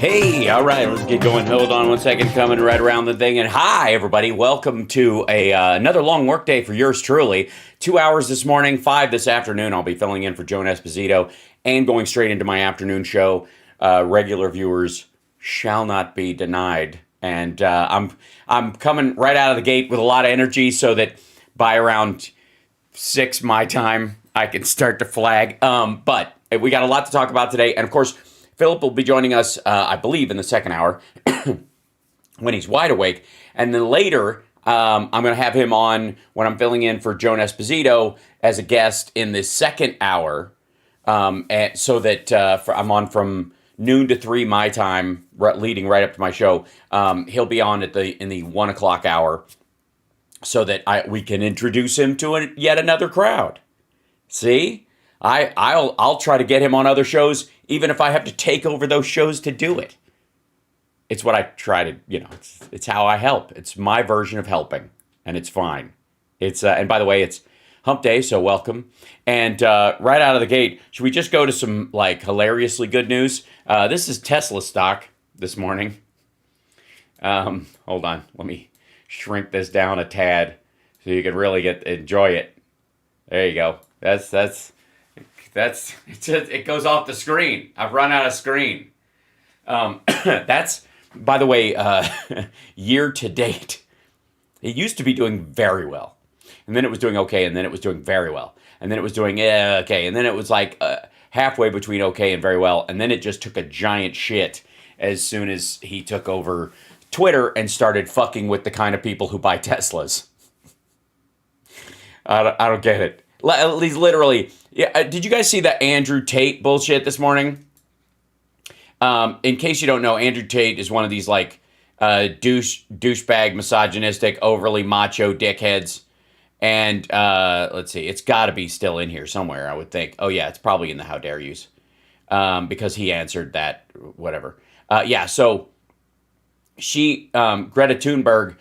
Hey, all right, let's get going. Hold on one second, coming right around the thing. And hi, everybody. Welcome to another long work day for yours truly. 2 hours this morning, 5 this afternoon. I'll be filling in for Joan Esposito and going straight into my afternoon show. Regular viewers shall not be denied. And I'm coming right out of the gate with a lot of energy so that by around 6 my time, I can start to flag. But we got a lot to talk about today. And of course, Philip will be joining us, I believe, in the second hour when he's wide awake. And then later, I'm going to have him on when I'm filling in for Joan Esposito as a guest in the second hour. And so that I'm on from noon to 3 my time, leading right up to my show. He'll be on in the 1 o'clock hour so that we can introduce him to yet another crowd. See? I'll try to get him on other shows, even if I have to take over those shows to do it. It's what I try to, it's how I help. It's my version of helping, and it's fine. It's and by the way, it's Hump Day, so welcome. And right out of the gate, should we just go to some hilariously good news? This is Tesla stock this morning. Hold on, let me shrink this down a tad so you can really enjoy it. There you go. It goes off the screen. I've run out of screen. That's, by the way, year to date. It used to be doing very well. And then it was doing okay, and then it was doing very well. And then it was doing okay. And then it was halfway between okay and very well. And then it just took a giant shit as soon as he took over Twitter and started fucking with the kind of people who buy Teslas. I don't get it. At least literally. Yeah, did you guys see that Andrew Tate bullshit this morning? In case you don't know, Andrew Tate is one of these douchebag, misogynistic, overly macho dickheads. And let's see, it's got to be still in here somewhere, I would think. Oh yeah, it's probably in the How Dare Yous, because he answered that whatever. So she Greta Thunberg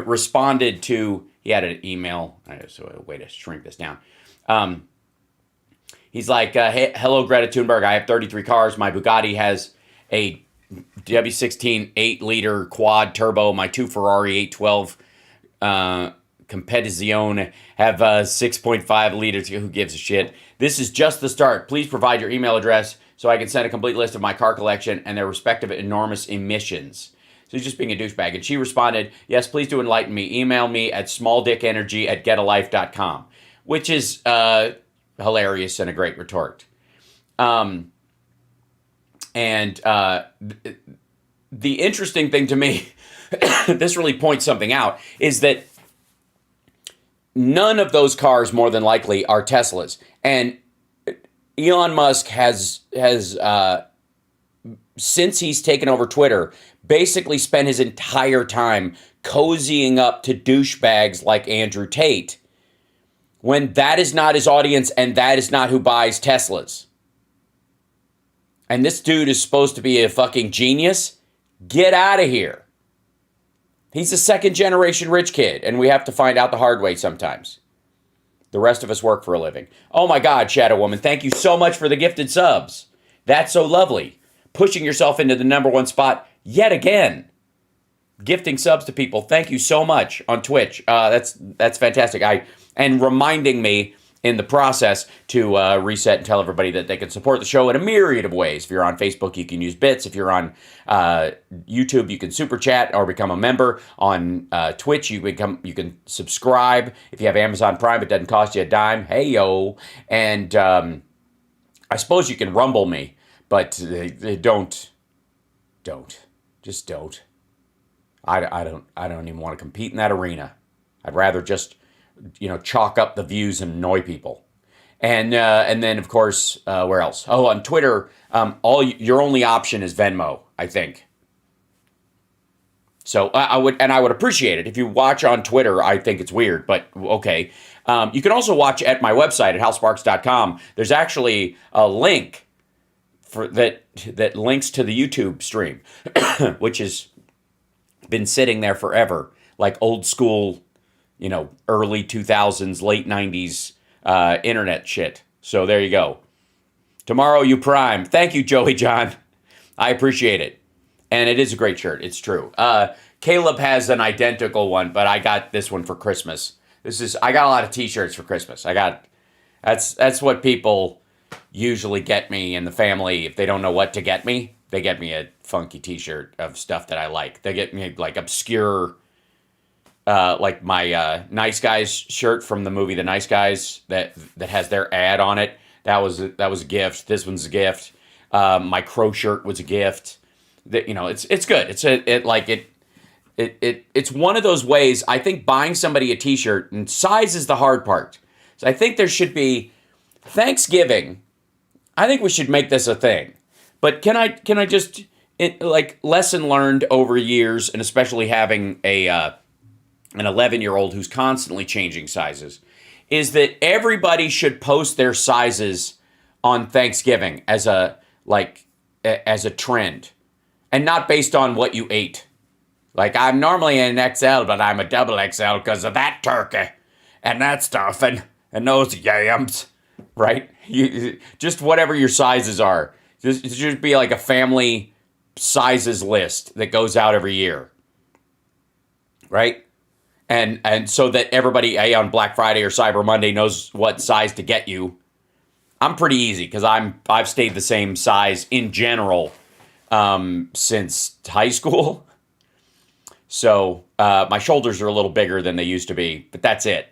responded to. He had an email. So a way to shrink this down. He's like, hey, hello, Greta Thunberg. I have 33 cars. My Bugatti has a W16 8-liter quad turbo. My 2 Ferrari 812 Competizione have 6.5 liters. Who gives a shit? This is just the start. Please provide your email address so I can send a complete list of my car collection and their respective enormous emissions. So he's just being a douchebag. And she responded, yes, please do enlighten me. Email me at smalldickenergy@getalife.com, which is hilarious and a great retort. The interesting thing to me, this really points something out, is that none of those cars more than likely are Teslas. And Elon Musk has since he's taken over Twitter, basically spent his entire time cozying up to douchebags like Andrew Tate, when that is not his audience and that is not who buys Teslas. And this dude is supposed to be a fucking genius. Get out of here. He's a second generation rich kid, and we have to find out the hard way sometimes. The rest of us work for a living. Oh my God, Shadow Woman, thank you so much for the gifted subs. That's so lovely. Pushing yourself into the #1 spot yet again. Gifting subs to people. Thank you so much on Twitch. That's fantastic. And reminding me in the process to reset and tell everybody that they can support the show in a myriad of ways. If you're on Facebook, you can use bits. If you're on YouTube, you can super chat or become a member. On Twitch, you can subscribe. If you have Amazon Prime, it doesn't cost you a dime. Hey yo! And I suppose you can rumble me, but don't. Just don't. I don't even want to compete in that arena. I'd rather just, chalk up the views and annoy people. And then of course, where else? Oh, on Twitter, your only option is Venmo, I think. So I would appreciate it if you watch on Twitter. I think it's weird, but okay. You can also watch at my website at halsparks.com. There's actually a link for that links to the YouTube stream, which has been sitting there forever, like old school, early 2000s, late 90s internet shit. So there you go. Tomorrow you prime. Thank you, Joey John. I appreciate it. And it is a great shirt. It's true. Caleb has an identical one, but I got this one for Christmas. I got a lot of t-shirts for Christmas. That's what people usually get me in the family. If they don't know what to get me, they get me a funky t-shirt of stuff that I like. They get me like obscure, like my Nice Guys shirt from the movie The Nice Guys that has their ad on it. That was a gift. This one's a gift. My Crow shirt was a gift. It's good. It's one of those ways. I think buying somebody a t-shirt, and size is the hard part. So I think there should be Thanksgiving. I think we should make this a thing. But can I just lesson learned over years, and especially having an 11-year-old who's constantly changing sizes, is that everybody should post their sizes on Thanksgiving as a trend, and not based on what you ate. Like, I'm normally an XL, but I'm a double XL because of that turkey and that stuffing and those yams, right? Just whatever your sizes are. Just be like a family sizes list that goes out every year, right? And so that everybody on Black Friday or Cyber Monday knows what size to get you. I'm pretty easy because I've stayed the same size in general since high school. So my shoulders are a little bigger than they used to be, but that's it.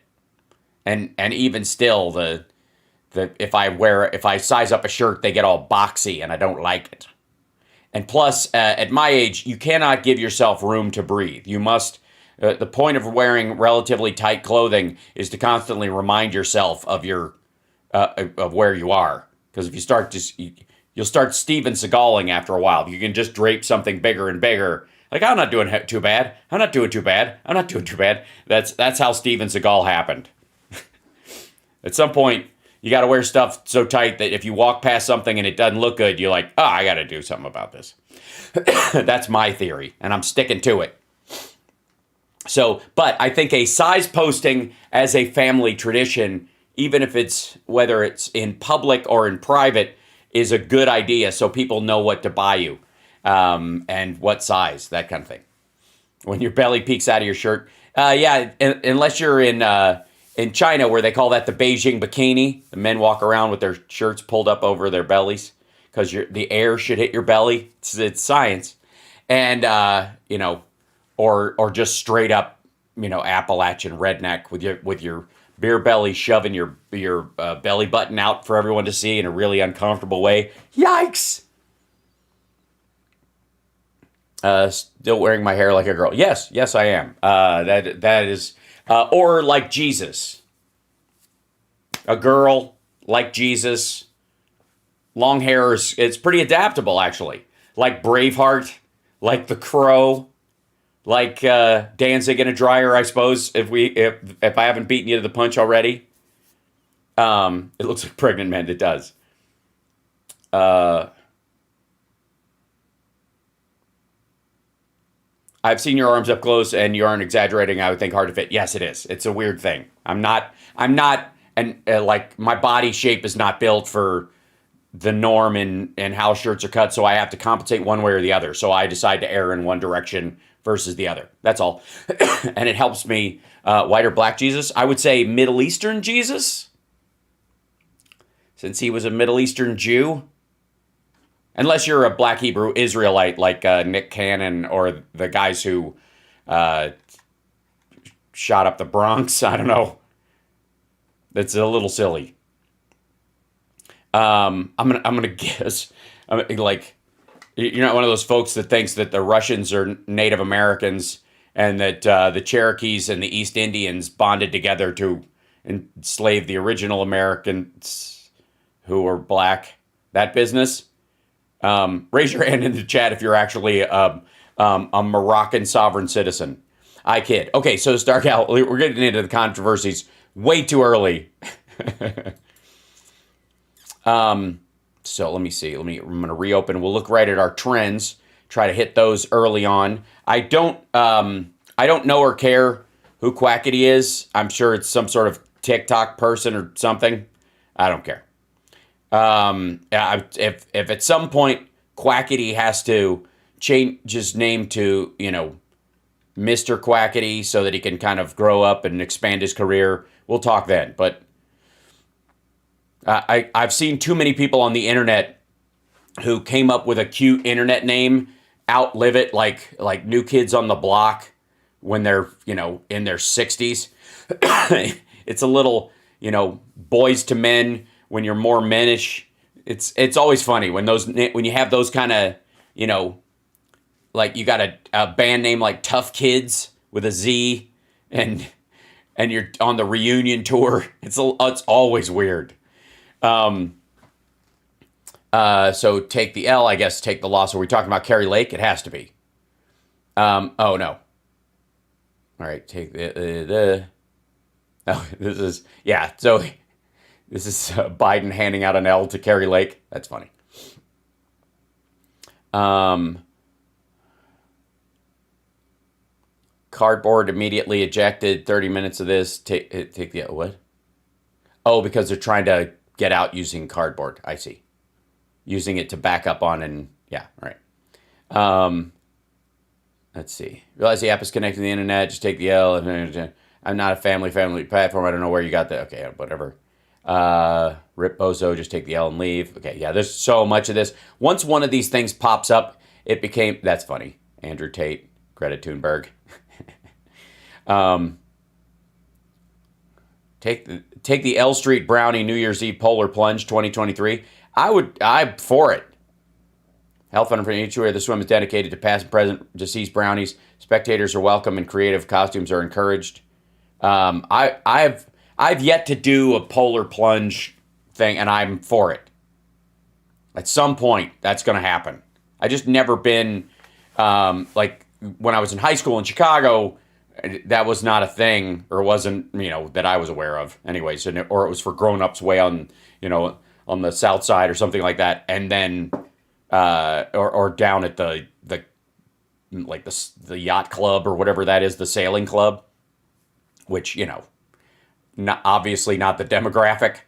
And even still, if I size up a shirt, they get all boxy, and I don't like it. And plus, at my age, you cannot give yourself room to breathe. You must. The point of wearing relatively tight clothing is to constantly remind yourself of of where you are. Because if you start you'll start Steven Seagaling after a while. You can just drape something bigger and bigger. Like, I'm not doing too bad. I'm not doing too bad. I'm not doing too bad. That's how Steven Seagal happened. At some point, you got to wear stuff so tight that if you walk past something and it doesn't look good, you're like, oh, I got to do something about this. That's my theory, and I'm sticking to it. So, but I think a size posting as a family tradition, even if whether it's in public or in private, is a good idea so people know what to buy you. And what size, that kind of thing. When your belly peeks out of your shirt. Unless you're in China, where they call that the Beijing bikini. The men walk around with their shirts pulled up over their bellies because the air should hit your belly. It's science. And, or just straight up, Appalachian redneck with your beer belly shoving your belly button out for everyone to see in a really uncomfortable way. Yikes! Still wearing my hair like a girl. Yes, I am. That is, or like Jesus. A girl like Jesus. Long hair it's pretty adaptable, actually. Like Braveheart, like The Crow, like Danzig in a dryer, I suppose. If I haven't beaten you to the punch already, it looks like pregnant men. It does. I've seen your arms up close, and you aren't exaggerating. I would think hard to fit. Yes, it is. It's a weird thing. I'm not, and like my body shape is not built for the norm in how shirts are cut, so I have to compensate one way or the other. So I decide to err in one direction versus the other. That's all. And it helps me. White or black Jesus? I would say Middle Eastern Jesus, since he was a Middle Eastern Jew. Unless you're a black Hebrew Israelite like Nick Cannon or the guys who shot up the Bronx. I don't know. That's a little silly. I'm gonna guess. Like, you're not one of those folks that thinks that the Russians are Native Americans and that the Cherokees and the East Indians bonded together to enslave the original Americans who were black. That business. Raise your hand in the chat if you're actually a Moroccan sovereign citizen. I kid. Okay, so to start out, we're getting into the controversies way too early. So let me see. I'm going to reopen. We'll look right at our trends. Try to hit those early on. I don't know or care who Quackity is. I'm sure it's some sort of TikTok person or something. I don't care. If at some point Quackity has to change his name to, Mr. Quackity so that he can kind of grow up and expand his career, we'll talk then. But I've seen too many people on the internet who came up with a cute internet name outlive it, like New Kids on the Block when they're, in their 60s. It's a little, Boys to Men when you're more menish. It's always funny when you have those kind of, like you got a band name like Tough Kids with a Z, and you're on the reunion tour. It's always weird. So take the L, I guess. Take the loss. Are we talking about Carrie Lake? It has to be. Oh no. All right, take the. Oh, this is So this is Biden handing out an L to Carrie Lake. That's funny. Cardboard immediately ejected. 30 minutes of this. Take the what? Oh, because they're trying to get out using cardboard. I see. Using it to back up on and yeah, all right. Let's see. Realize the app is connected to the internet. Just take the L. I'm not a family platform. I don't know where you got that. Okay, whatever. Rip Bozo, just take the L and leave. Okay, yeah, there's so much of this. Once one of these things pops up, it became, that's funny. Andrew Tate, Greta Thunberg. Take the L Street Brownie New Year's Eve Polar Plunge 2023. I'm for it. Health Fund for Nature, the swim is dedicated to past and present deceased brownies. Spectators are welcome and creative costumes are encouraged. I've yet to do a polar plunge thing, and I'm for it. At some point, that's going to happen. I just never been, like when I was in high school in Chicago, that was not a thing, or wasn't, that I was aware of. Anyways, or it was for grown-ups way on, on the south side or something like that, and then, or down at the yacht club or whatever that is, the sailing club, which, obviously not the demographic.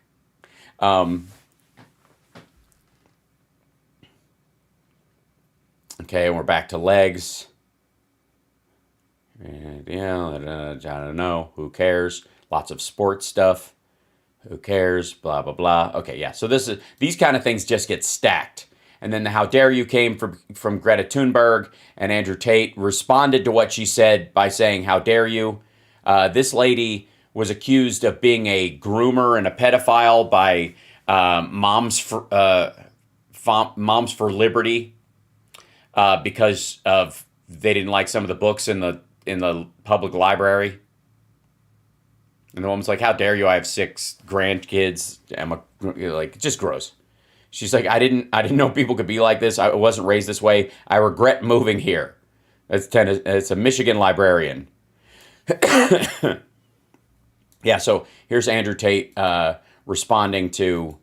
Okay, and we're back to legs. And I don't know. Who cares? Lots of sports stuff. Who cares? Blah, blah, blah. Okay, yeah. So these kind of things just get stacked. And then the how dare you came from Greta Thunberg, and Andrew Tate responded to what she said by saying, how dare you? This lady was accused of being a groomer and a pedophile by Moms for Liberty because of they didn't like some of the books in the public library. And the woman's like, how dare you? I have 6 grandkids. I'm just gross. She's like, I didn't know people could be like this. I wasn't raised this way. I regret moving here. It's a Michigan librarian. Yeah, so here's Andrew Tate responding to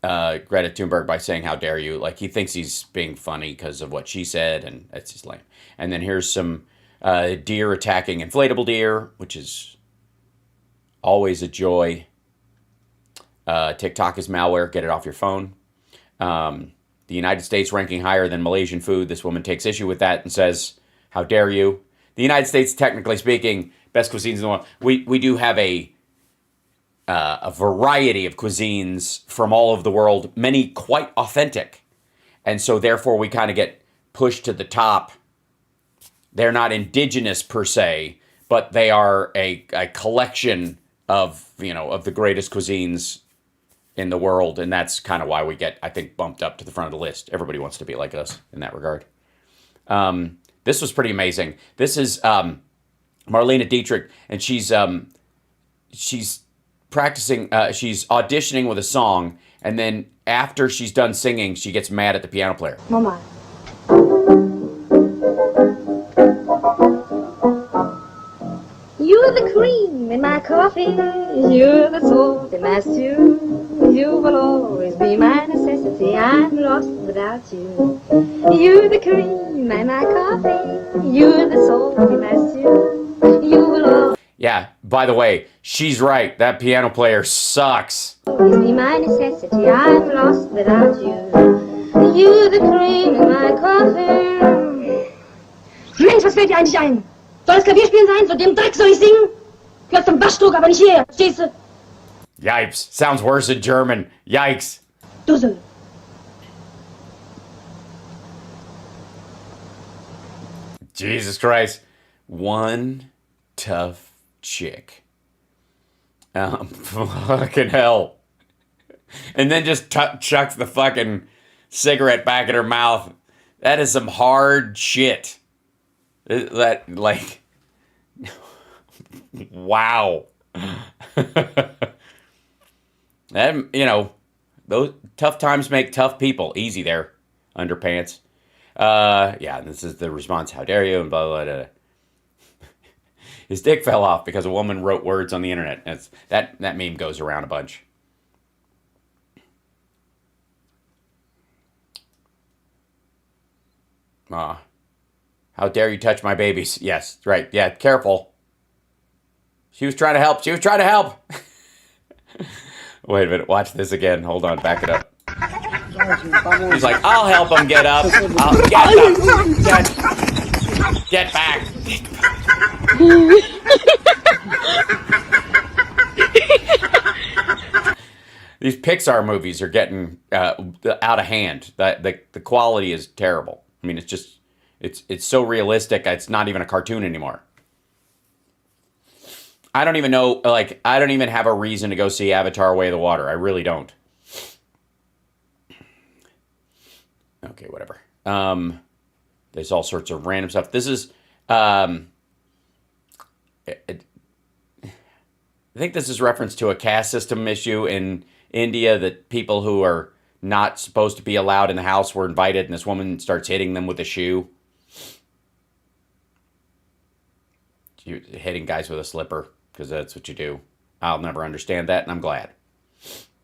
Greta Thunberg by saying, how dare you? Like, he thinks he's being funny because of what she said, and that's just lame. And then here's some deer attacking inflatable deer, which is always a joy. TikTok is malware. Get it off your phone. The United States ranking higher than Malaysian food. This woman takes issue with that and says, how dare you? The United States, technically speaking, best cuisines in the world. We do have a variety of cuisines from all over the world, many quite authentic. And so therefore we kind of get pushed to the top. They're not indigenous per se, but they are a collection of, of the greatest cuisines in the world. And that's kind of why we get, I think, bumped up to the front of the list. Everybody wants to be like us in that regard. This was pretty amazing. This is Marlene Dietrich, and she's practicing, she's auditioning with a song, and then after she's done singing, she gets mad at the piano player. Mama. You're the cream in my coffee, you're the salt in my stew. You will always be my necessity, I'm lost without you. You're the cream in my coffee, you're the salt in my stew. You will always Yeah, by the way, she's right. That piano player sucks. be my necessity, I'm lost without you. You the cream in my coffee. Mensch, was fällt dir eigentlich ein? Soll es Klavierspielen sein? So dem Dreck soll ich singen? Gehört zum Waschdruck, aber nicht hierher, verstehst du? Yipes. Sounds worse in German. Yikes. Dussel. Jesus Christ. One tough chick. Fucking hell. And then just chucks the fucking cigarette back in her mouth. That is some hard shit. That, like, wow. And, you know, those tough times make tough people. Easy there, underpants. Yeah, this is the response. How dare you? And blah, blah, blah, blah. His dick fell off because a woman wrote words on the internet. That meme goes around a bunch. How dare you touch my babies? Yes, right. Yeah, careful. She was trying to help. She was trying to help. Wait a minute. Watch this again. Hold on. Back it up. He's like, I'll help him get up. Get back. These Pixar movies are getting out of hand. The quality is terrible. I mean, it's so realistic. It's not even a cartoon anymore. I don't even know, like, I don't even have a reason to go see Avatar: Way of the Water. I really don't. Okay, whatever. There's all sorts of random stuff. This is, I think this is reference to a caste system issue in India, that people who are not supposed to be allowed in the house were invited, and this woman starts hitting them with a shoe. You're hitting guys with a slipper, because that's what you do. I'll never understand that, and I'm glad.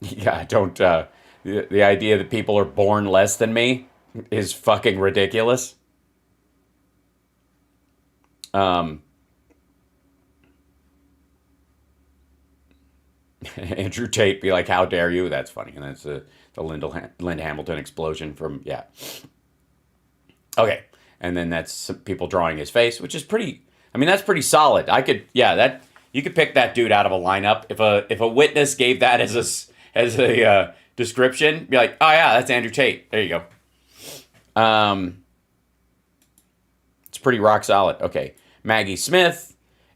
Yeah, I don't, the idea that people are born less than me is fucking ridiculous. Andrew Tate be like, how dare you? That's funny. And that's the Linda Hamilton explosion from, yeah. Okay. And then that's people drawing his face, which is pretty, I mean, that's pretty solid. You could pick that dude out of a lineup. If a witness gave that as a description, be like, oh yeah, that's Andrew Tate. There you go. It's pretty rock solid. Okay. Maggie Smith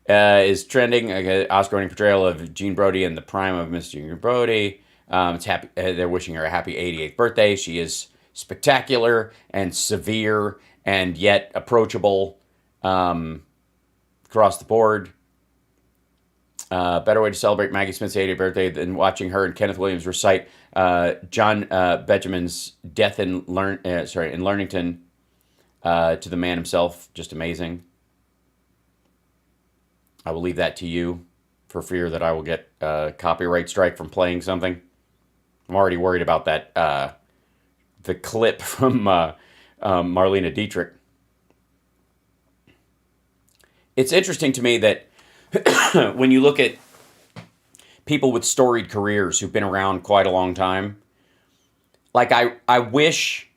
is trending. Oscar-winning portrayal of Jean Brody in the prime of Miss Jean Brody. It's happy. They're wishing her a happy 88th birthday. She is spectacular and severe and yet approachable across the board. Better way to celebrate Maggie Smith's 80th birthday than watching her and Kenneth Williams recite John Benjamin's death in Learnington to the man himself. Just amazing. I will leave that to you for fear that I will get a copyright strike from playing something. I'm already worried about that. The clip from Marlene Dietrich. It's interesting to me that when you look at people with storied careers who've been around quite a long time, like I wish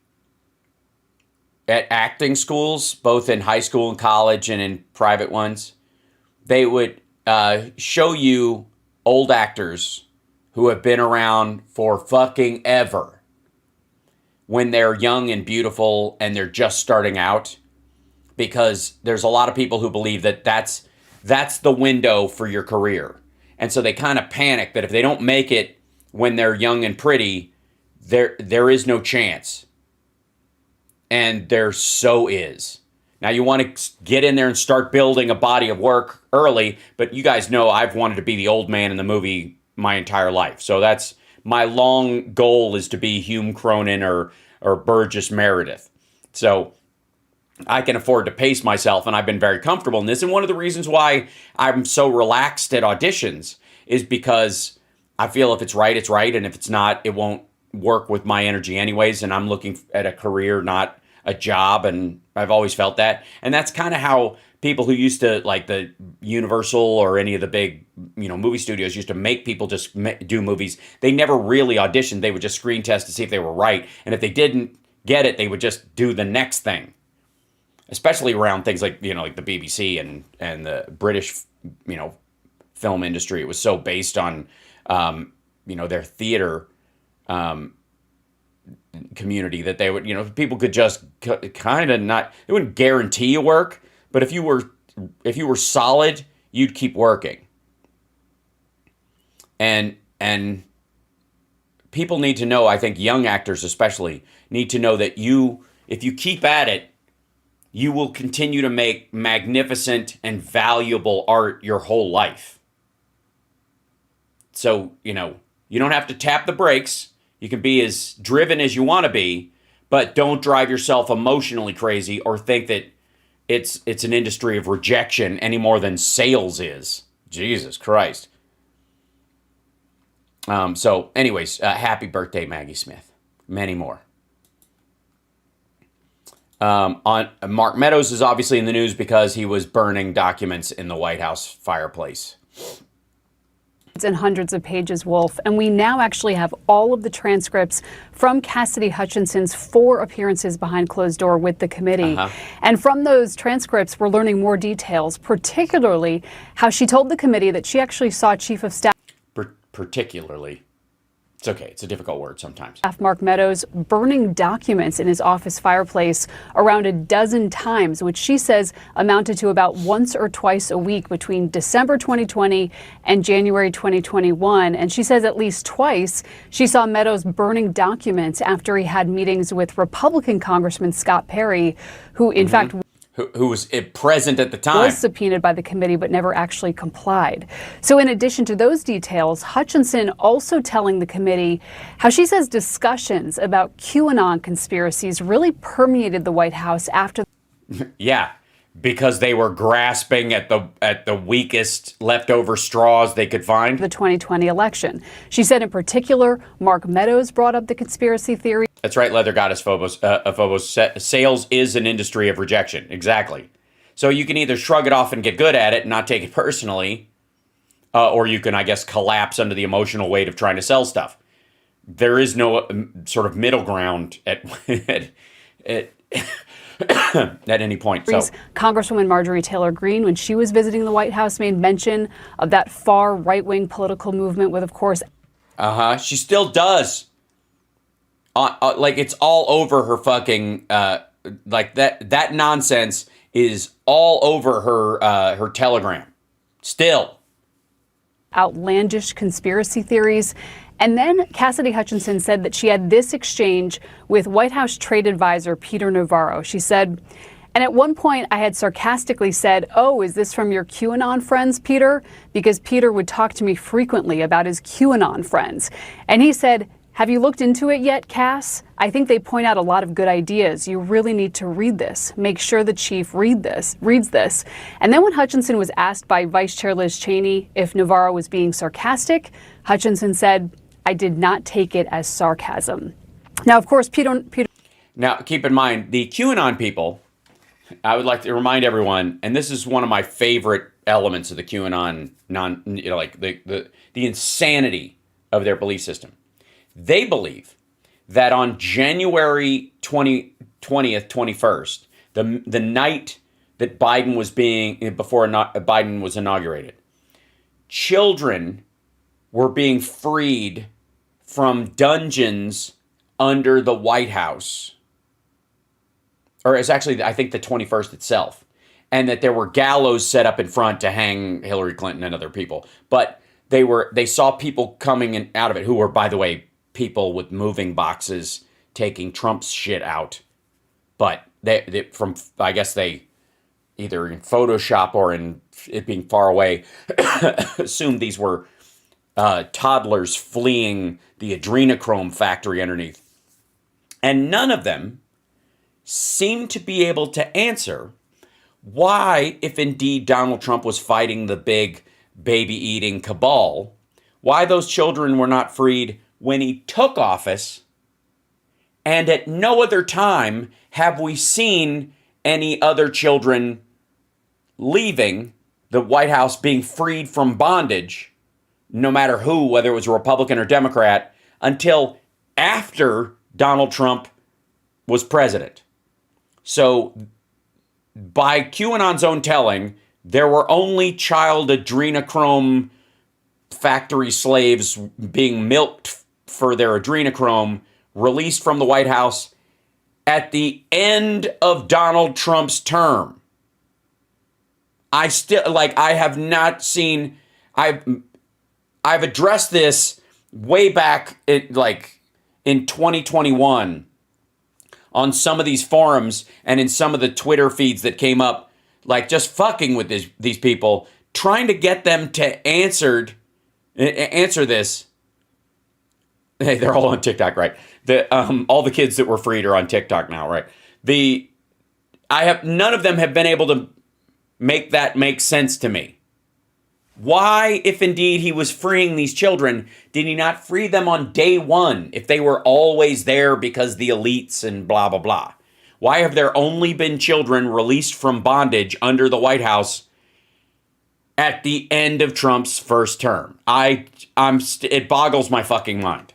at acting schools, both in high school and college and in private ones, they would show you old actors who have been around for fucking ever when they're young and beautiful and they're just starting out, because there's a lot of people who believe that that's the window for your career. And so they kind of panic that if they don't make it when they're young and pretty, there is no chance. And there so is. Now, you want to get in there and start building a body of work early, but you guys know I've wanted to be the old man in the movie my entire life. So that's my long goal, is to be Hume Cronin or Burgess Meredith. So I can afford to pace myself, and I've been very comfortable in this. And one of the reasons why I'm so relaxed at auditions is because I feel if it's right, it's right. And if it's not, it won't work with my energy anyways. And I'm looking at a career, not a job, and I've always felt that. And that's kind of how people who used to, like the Universal or any of the big, movie studios used to make people just do movies. They never really auditioned. They would just screen test to see if they were right. And if they didn't, get it, they would just do the next thing. Especially around things like, like the BBC and the British, film industry. It was so based on, their theater community that they would, people could just kind of not, it wouldn't guarantee you work, but if you were solid, you'd keep working. And people need to know, I think young actors especially, need to know that if you keep at it, you will continue to make magnificent and valuable art your whole life. So, you don't have to tap the brakes. You can be as driven as you want to be, but don't drive yourself emotionally crazy or think that it's an industry of rejection any more than sales is. Jesus Christ. So anyways, happy birthday, Maggie Smith. Many more. On Mark Meadows is obviously in the news because he was burning documents in the White House fireplace. It's in hundreds of pages, Wolf, and we now actually have all of the transcripts from Cassidy Hutchinson's 4 appearances behind closed door with the committee. And from those transcripts, we're learning more details, particularly how she told the committee that she actually saw Chief of Staff. Particularly. It's okay. It's a difficult word sometimes. Mark Meadows burning documents in his office fireplace around a dozen times, which she says amounted to about once or twice a week between December 2020 and January 2021. And she says at least twice she saw Meadows burning documents after he had meetings with Republican Congressman Scott Perry, who in fact who was present at the time. Was subpoenaed by the committee but never actually complied. So in addition to those details, Hutchinson also telling the committee how she says discussions about QAnon conspiracies really permeated the White House after. Yeah, because they were grasping at the weakest leftover straws they could find. The 2020 election. She said in particular, Mark Meadows brought up the conspiracy theory. That's right, Leather Goddess Phobos. Sales is an industry of rejection. Exactly. So you can either shrug it off and get good at it and not take it personally, or you can, I guess, collapse under the emotional weight of trying to sell stuff. There is no sort of middle ground at any point. So, Congresswoman Marjorie Taylor Greene, when she was visiting the White House, made mention of that far right-wing political movement with, of course. She still does. Like it's all over her fucking like that nonsense is all over her Telegram. Still. Outlandish conspiracy theories. And then Cassidy Hutchinson said that she had this exchange with White House trade advisor Peter Navarro. She said, and at one point I had sarcastically said, "Oh, is this from your QAnon friends, Peter?" Because Peter would talk to me frequently about his QAnon friends. And he said, "Have you looked into it yet, Cass? I think they point out a lot of good ideas. You really need to read this. Make sure the chief reads this." And then when Hutchinson was asked by Vice Chair Liz Cheney if Navarro was being sarcastic, Hutchinson said, "I did not take it as sarcasm." Now, of course, Peter. Now, keep in mind, the QAnon people, I would like to remind everyone, and this is one of my favorite elements of the QAnon, like the insanity of their belief system. They believe that on January 20th, 21st, the night that Biden was before Biden was inaugurated, children were being freed from dungeons under the White House. Or it's actually, I think, the 21st itself. And that there were gallows set up in front to hang Hillary Clinton and other people. But they saw people coming in out of it who were, by the way, people with moving boxes taking Trump's shit out. But I guess they either in Photoshop or in it being far away assumed these were toddlers fleeing the adrenochrome factory underneath. And none of them seemed to be able to answer why, if indeed Donald Trump was fighting the big baby-eating cabal, why those children were not freed when he took office, and at no other time have we seen any other children leaving the White House being freed from bondage, no matter who, whether it was a Republican or Democrat, until after Donald Trump was president. So by QAnon's own telling, there were only child adrenochrome factory slaves being milked for their adrenochrome released from the White House at the end of Donald Trump's term. I have not seen, I've addressed this way back in 2021 on some of these forums and in some of the Twitter feeds that came up, like just fucking with these people, trying to get them to answer this. Hey, they're all on TikTok, right? All the kids that were freed are on TikTok now, right? None of them have been able to make that make sense to me. Why, if indeed he was freeing these children, did he not free them on day one if they were always there because the elites and blah, blah, blah? Why have there only been children released from bondage under the White House at the end of Trump's first term? It boggles my fucking mind.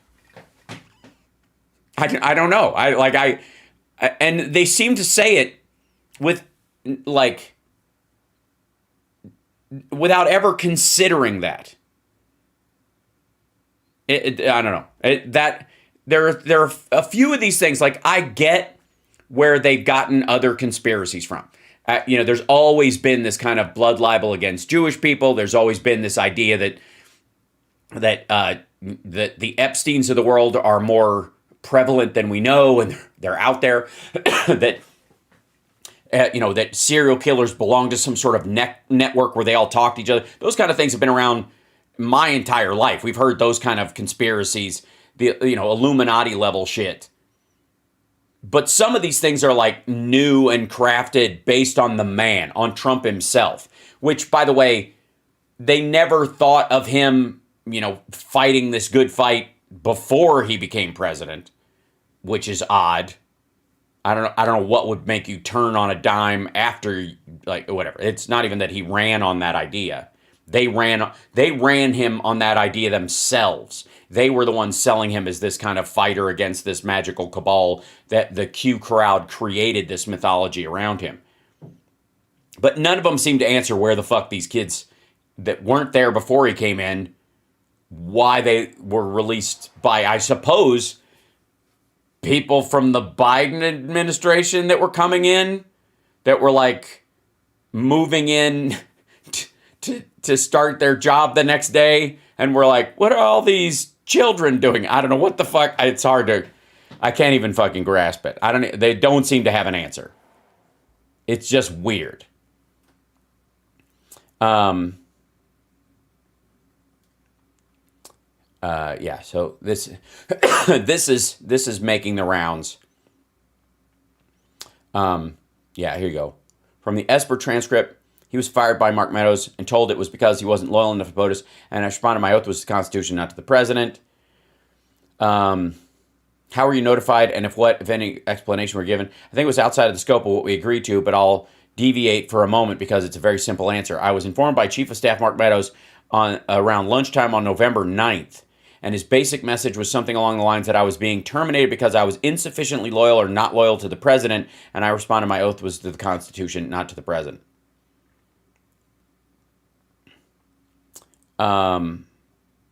I don't know. And they seem to say it with without ever considering that. I don't know. There are a few of these things. Like, I get where they've gotten other conspiracies from. There's always been this kind of blood libel against Jewish people. There's always been this idea that the Epsteins of the world are more prevalent than we know, and they're out there. that serial killers belong to some sort of network where they all talk to each other. Those kind of things have been around my entire life. We've heard those kind of conspiracies, Illuminati level shit. But some of these things are like new and crafted based on the man, on Trump himself, which, by the way, they never thought of him, fighting this good fight before he became president, which is odd. I don't know what would make you turn on a dime after, whatever. It's not even that he ran on that idea. They ran him on that idea themselves. They were the ones selling him as this kind of fighter against this magical cabal that the Q crowd created this mythology around him. But none of them seem to answer where the fuck these kids that weren't there before he came in, why they were released by, I suppose, people from the Biden administration that were coming in, that were moving in to start their job the next day, and we're like, what are all these children doing? I don't know what the fuck. It's hard to, I can't even fucking grasp it. They don't seem to have an answer. It's just weird. So this this is making the rounds. Here you go. From the Esper transcript, he was fired by Mark Meadows and told it was because he wasn't loyal enough to POTUS, and I responded, my oath was to the Constitution, not to the president. How were you notified, and if any explanation were given? I think it was outside of the scope of what we agreed to, but I'll deviate for a moment because it's a very simple answer. I was informed by Chief of Staff Mark Meadows on around lunchtime on November 9th, and his basic message was something along the lines that I was being terminated because I was insufficiently loyal or not loyal to the president, and I responded, my oath was to the Constitution, not to the president.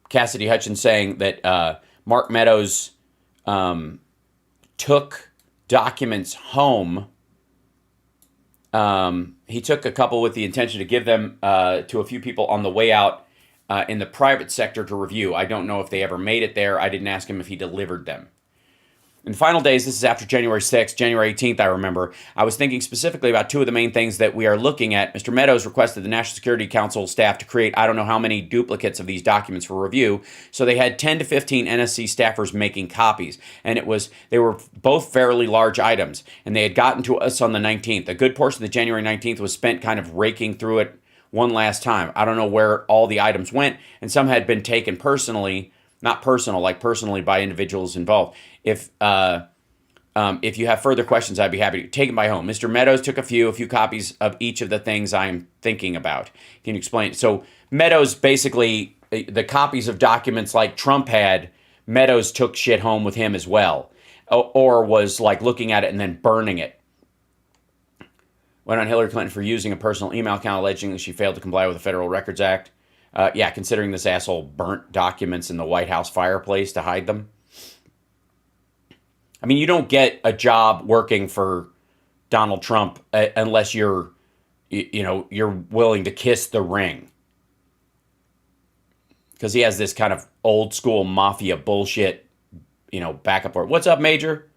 Cassidy Hutchins saying that Mark Meadows took documents home. He took a couple with the intention to give them to a few people on the way out in the private sector to review. I don't know if they ever made it there. I didn't ask him if he delivered them. In the final days, this is after January 6th, January 18th, I remember, I was thinking specifically about two of the main things that we are looking at. Mr. Meadows requested the National Security Council staff to create I don't know how many duplicates of these documents for review. So they had 10 to 15 NSC staffers making copies. And they were both fairly large items. And they had gotten to us on the 19th. A good portion of the January 19th was spent kind of raking through it one last time. I don't know where all the items went. And some had been taken personally, not personal, like personally by individuals involved. If you have further questions, I'd be happy to take them by home. Mr. Meadows took a few copies of each of the things I'm thinking about. Can you explain? So Meadows basically, the copies of documents like Trump had, Meadows took shit home with him as well. or was like looking at it and then burning it. Went on Hillary Clinton for using a personal email account alleging that she failed to comply with the Federal Records Act. Yeah, considering this asshole burnt documents in the White House fireplace to hide them. I mean, you don't get a job working for Donald Trump unless you're willing to kiss the ring. Because he has this kind of old school mafia bullshit, backup. What's up, Major?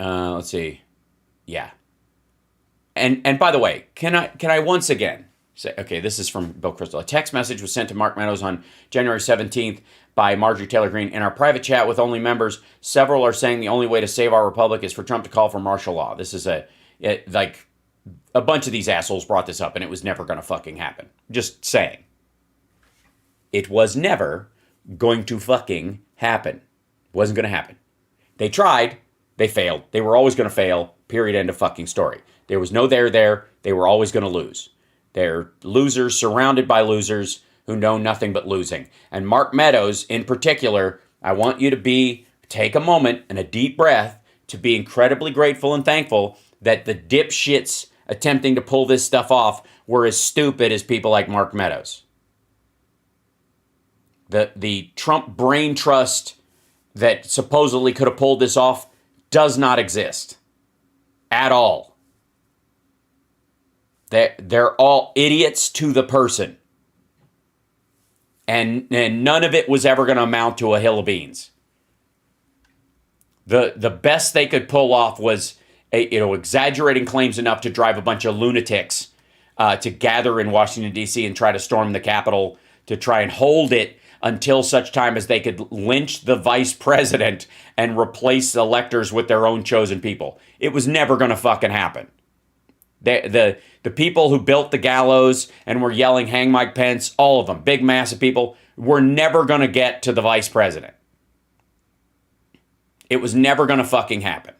Let's see. Yeah. And by the way, can I once again say, okay, this is from Bill Kristol. A text message was sent to Mark Meadows on January 17th by Marjorie Taylor Greene. In our private chat with only members, several are saying the only way to save our republic is for Trump to call for martial law. This is like a bunch of these assholes brought this up and it was never going to fucking happen. Just saying. It was never going to fucking happen. It wasn't going to happen. They tried. They failed. They were always going to fail. Period. End of fucking story. There was no there. They were always going to lose. They're losers surrounded by losers who know nothing but losing. And Mark Meadows, in particular, I want you to take a moment and a deep breath to be incredibly grateful and thankful that the dipshits attempting to pull this stuff off were as stupid as people like Mark Meadows. The Trump brain trust that supposedly could have pulled this off does not exist at all. They're all idiots to the person. And none of it was ever going to amount to a hill of beans. The best they could pull off was exaggerating claims enough to drive a bunch of lunatics to gather in Washington, D.C. and try to storm the Capitol to try and hold it until such time as they could lynch the vice president and replace electors with their own chosen people. It was never going to fucking happen. The people who built the gallows and were yelling, hang Mike Pence, all of them, big mass of people, were never going to get to the vice president. It was never going to fucking happen.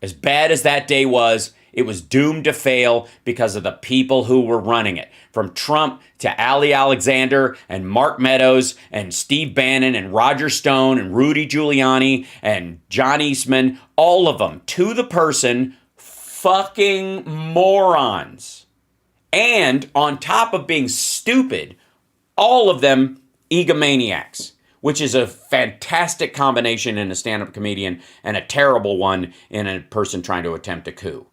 As bad as that day was, it was doomed to fail because of the people who were running it. From Trump to Ali Alexander and Mark Meadows and Steve Bannon and Roger Stone and Rudy Giuliani and John Eastman, all of them, to the person, fucking morons. And on top of being stupid, all of them egomaniacs, which is a fantastic combination in a stand-up comedian and a terrible one in a person trying to attempt a coup.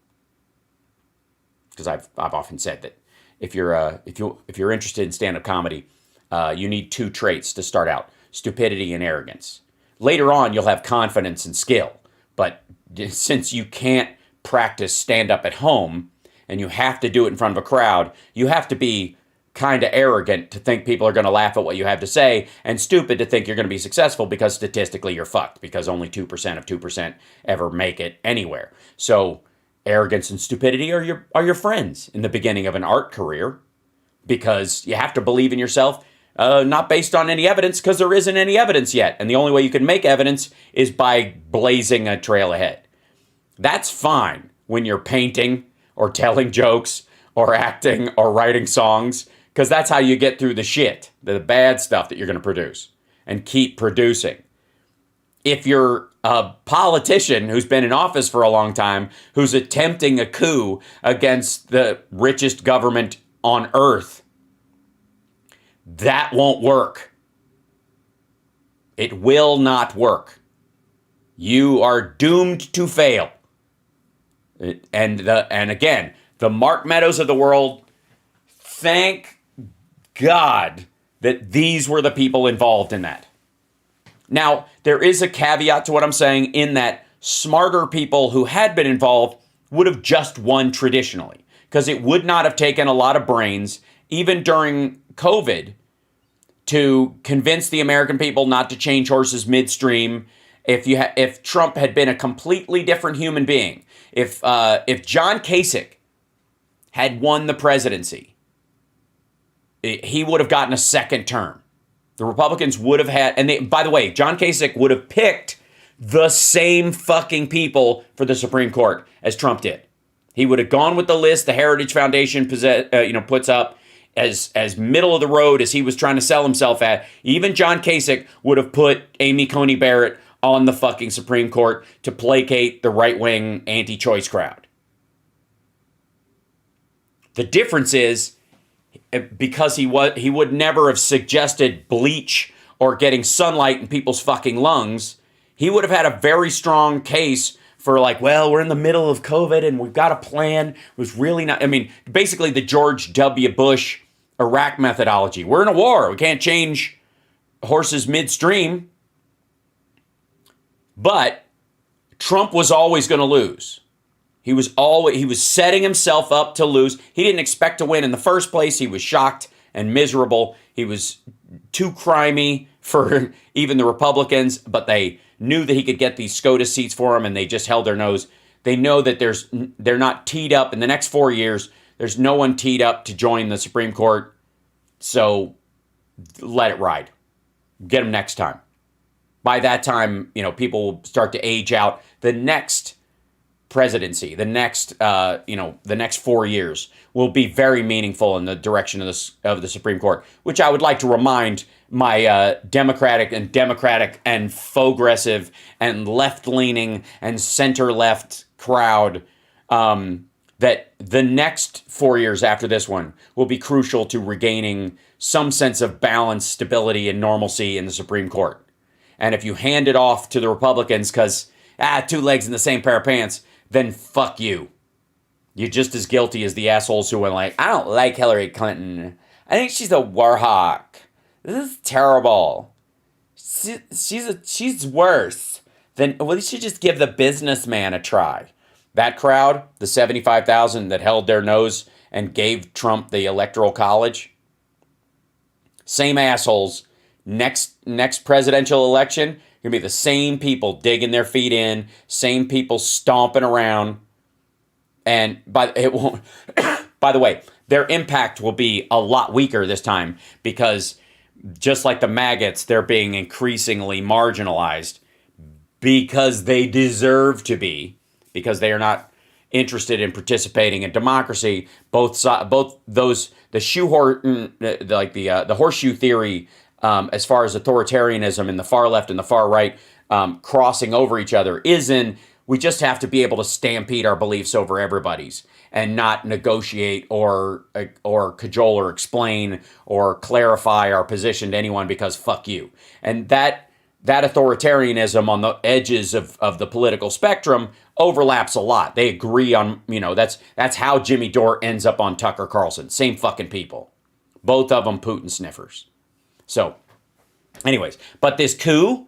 Because I've often said that if you're interested in stand-up comedy, you need two traits to start out: stupidity and arrogance. Later on, you'll have confidence and skill. But since you can't practice stand-up at home and you have to do it in front of a crowd, you have to be kind of arrogant to think people are going to laugh at what you have to say, and stupid to think you're going to be successful because statistically you're fucked, because only 2% of 2% ever make it anywhere. So arrogance and stupidity are your friends in the beginning of an art career, because you have to believe in yourself, not based on any evidence, because there isn't any evidence yet. And the only way you can make evidence is by blazing a trail ahead. That's fine when you're painting or telling jokes or acting or writing songs, because that's how you get through the shit, the bad stuff that you're going to produce and keep producing. If you're a politician who's been in office for a long time, who's attempting a coup against the richest government on earth, that won't work. It will not work. You are doomed to fail. And again, the Mark Meadows of the world, thank God that these were the people involved in that. Now, there is a caveat to what I'm saying, in that smarter people who had been involved would have just won traditionally, because it would not have taken a lot of brains, even during COVID, to convince the American people not to change horses midstream. If Trump had been a completely different human being, if John Kasich had won the presidency, he would have gotten a second term. The Republicans would have had, and by the way, John Kasich would have picked the same fucking people for the Supreme Court as Trump did. He would have gone with the list the Heritage Foundation puts up, as middle of the road as he was trying to sell himself at, even John Kasich would have put Amy Coney Barrett on the fucking Supreme Court to placate the right-wing anti-choice crowd. The difference is, because he would never have suggested bleach or getting sunlight in people's fucking lungs, he would have had a very strong case for like, well, we're in the middle of COVID and we've got a plan. It was really not, I mean, basically the George W. Bush Iraq methodology. We're in a war. We can't change horses midstream. But Trump was always going to lose. He was setting himself up to lose. He didn't expect to win in the first place. He was shocked and miserable. He was too crimey for even the Republicans, but they knew that he could get these SCOTUS seats for him, and they just held their nose. They know that they're not teed up in the next 4 years. There's no one teed up to join the Supreme Court, so let it ride. Get him next time. By that time, people will start to age out. The next presidency, the next 4 years will be very meaningful in the direction of the Supreme Court, which I would like to remind my Democratic and progressive and left-leaning and center-left crowd that the next 4 years after this one will be crucial to regaining some sense of balance, stability, and normalcy in the Supreme Court. And if you hand it off to the Republicans because, two legs in the same pair of pants, then fuck you. You're just as guilty as the assholes who were like, I don't like Hillary Clinton. I think she's a war hawk. This is terrible. She's worse. Then we should just give the businessman a try. That crowd, the 75,000 that held their nose and gave Trump the Electoral College, same assholes. Next presidential election, going to be the same people digging their feet in, same people stomping around. And by the way, their impact will be a lot weaker this time because just like the maggots, they're being increasingly marginalized because they deserve to be, because they are not interested in participating in democracy. Both those, the horseshoe theory, as far as authoritarianism in the far left and the far right crossing over each other we just have to be able to stampede our beliefs over everybody's and not negotiate or cajole or explain or clarify our position to anyone because fuck you. And that authoritarianism on the edges of the political spectrum overlaps a lot. They agree on, that's how Jimmy Dore ends up on Tucker Carlson. Same fucking people. Both of them Putin sniffers. So, anyways, but this coup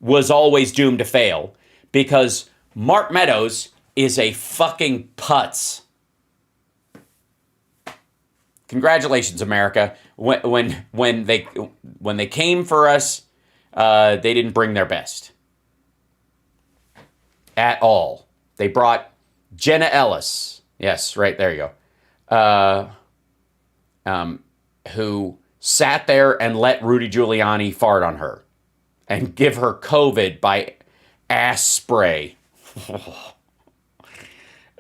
was always doomed to fail because Mark Meadows is a fucking putz. Congratulations, America. When they came for us, they didn't bring their best at all. They brought Jenna Ellis. Yes, right there you go. Who sat there and let Rudy Giuliani fart on her and give her COVID by ass spray.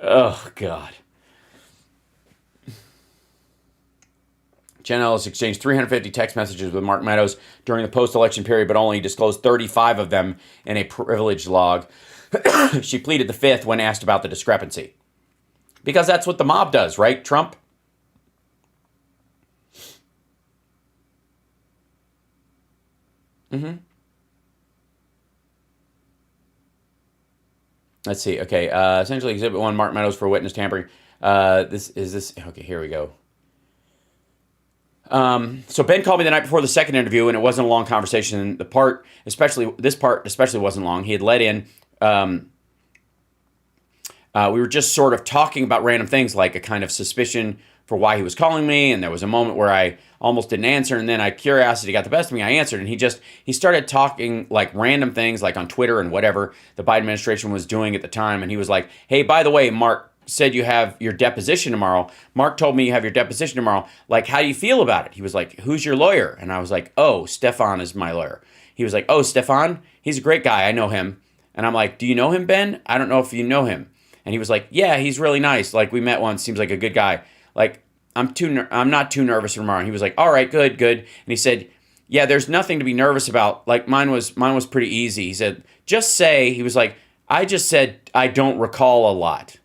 Oh, God. Jen Ellis exchanged 350 text messages with Mark Meadows during the post-election period, but only disclosed 35 of them in a privilege log. She pleaded the fifth when asked about the discrepancy. Because that's what the mob does, right, Trump? Mm-hmm. Let's see. Okay. Essentially, Exhibit 1, Mark Meadows for witness tampering. Okay, here we go. So Ben called me the night before the second interview, and it wasn't a long conversation. This part especially wasn't long. He had let in. We were just sort of talking about random things, like a kind of suspicion for why he was calling me, and there was a moment where I almost didn't answer, and then curiosity got the best of me. I answered, and he started talking like random things, like on Twitter and whatever the Biden administration was doing at the time, and he was like, "Hey, by the way, Mark said you have your deposition tomorrow. Mark told me you have your deposition tomorrow. Like, how do you feel about it?" He was like, "Who's your lawyer?" And I was like, "Oh, Stefan is my lawyer." He was like, "Oh, Stefan? He's a great guy. I know him." And I'm like, "Do you know him, Ben? I don't know if you know him." And he was like, "Yeah, he's really nice. Like, we met once. Seems like a good guy." Like, I'm not too nervous for tomorrow. And he was like, all right, good. And he said, yeah, there's nothing to be nervous about. Like mine was pretty easy. He said, just say, he was like, I just said, I don't recall a lot.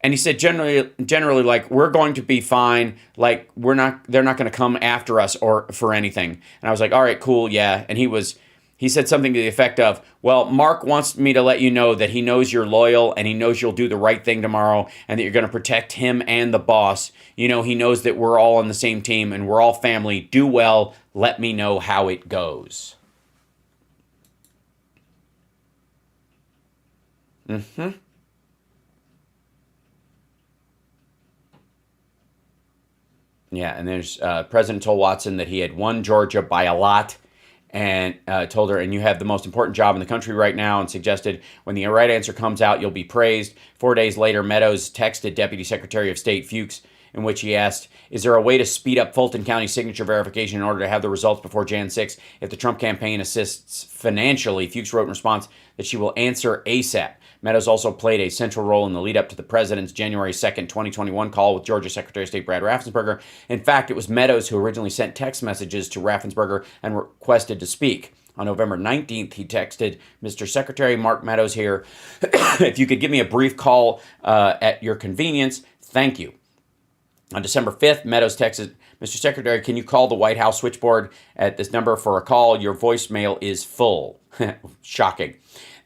And he said, generally, like, we're going to be fine. Like, they're not going to come after us or for anything. And I was like, all right, cool. Yeah. And he said something to the effect of, well, Mark wants me to let you know that he knows you're loyal and he knows you'll do the right thing tomorrow and that you're going to protect him and the boss. You know, he knows that we're all on the same team and we're all family. Do well. Let me know how it goes. Yeah, and there's President told Watson that he had won Georgia by a lot and told her, and you have the most important job in the country right now, and suggested when the right answer comes out, you'll be praised. 4 days later, Meadows texted Deputy Secretary of State Fuchs, in which he asked, is there a way to speed up Fulton County signature verification in order to have the results before Jan 6 if the Trump campaign assists financially? Fuchs wrote in response that she will answer ASAP. Meadows also played a central role in the lead-up to the president's January 2nd, 2021 call with Georgia Secretary of State Brad Raffensperger. In fact, it was Meadows who originally sent text messages to Raffensperger and requested to speak. On November 19th, he texted, Mr. Secretary, Mark Meadows here. If you could give me a brief call at your convenience, thank you. On December 5th, Meadows texted, Mr. Secretary, can you call the White House switchboard at this number for a call? Your voicemail is full. Shocking.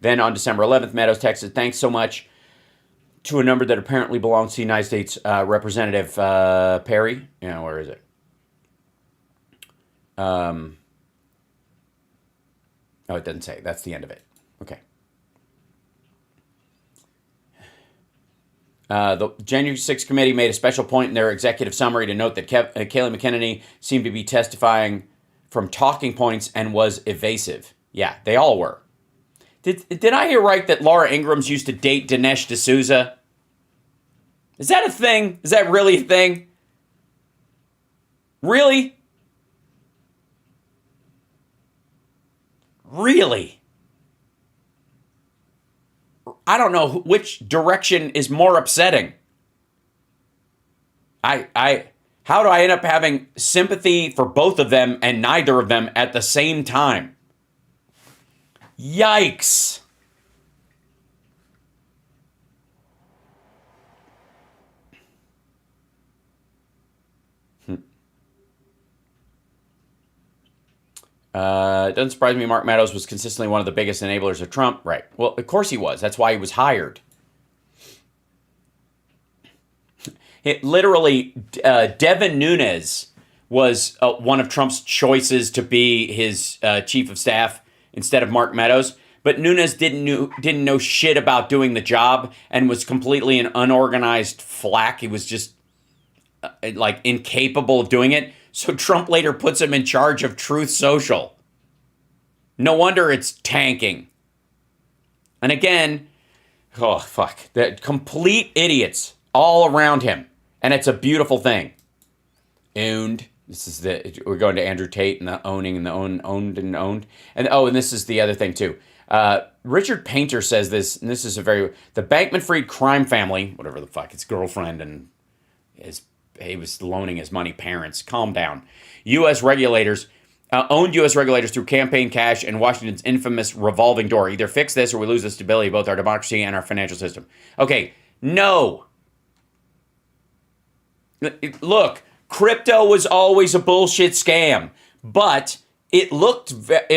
Then on December 11th, Meadows texted, thanks so much, to a number that apparently belongs to the United States Representative Perry. Yeah, where is it? Oh, it doesn't say. That's the end of it. Okay. The January 6th committee made a special point in their executive summary to note that Kayleigh McEnany seemed to be testifying from talking points and was evasive. Yeah, they all were. Did I hear right that Laura Ingrams used to date Dinesh D'Souza? Is that a thing? Is that really a thing? Really? Really? I don't know which direction is more upsetting. How do I end up having sympathy for both of them and neither of them at the same time? Yikes. It doesn't surprise me Mark Meadows was consistently one of the biggest enablers of Trump. Right. Well, of course he was. That's why he was hired. It literally, Devin Nunes was one of Trump's choices to be his chief of staff instead of Mark Meadows. But Nunes didn't know shit about doing the job and was completely an unorganized flack. He was just like incapable of doing it. So Trump later puts him in charge of Truth Social. No wonder it's tanking. And again, oh, fuck. The complete idiots all around him. And it's a beautiful thing. Owned. We're going to Andrew Tate and the owning and the owned and owned. And this is the other thing too. Richard Painter says this, and this is the Bankman-Fried crime family, whatever the fuck, his girlfriend and he was loaning his money parents. Calm down. U.S. regulators owned U.S. regulators through campaign cash and Washington's infamous revolving door. Either fix this or we lose the stability of both our democracy and our financial system. Okay, no. Look, crypto was always a bullshit scam, but it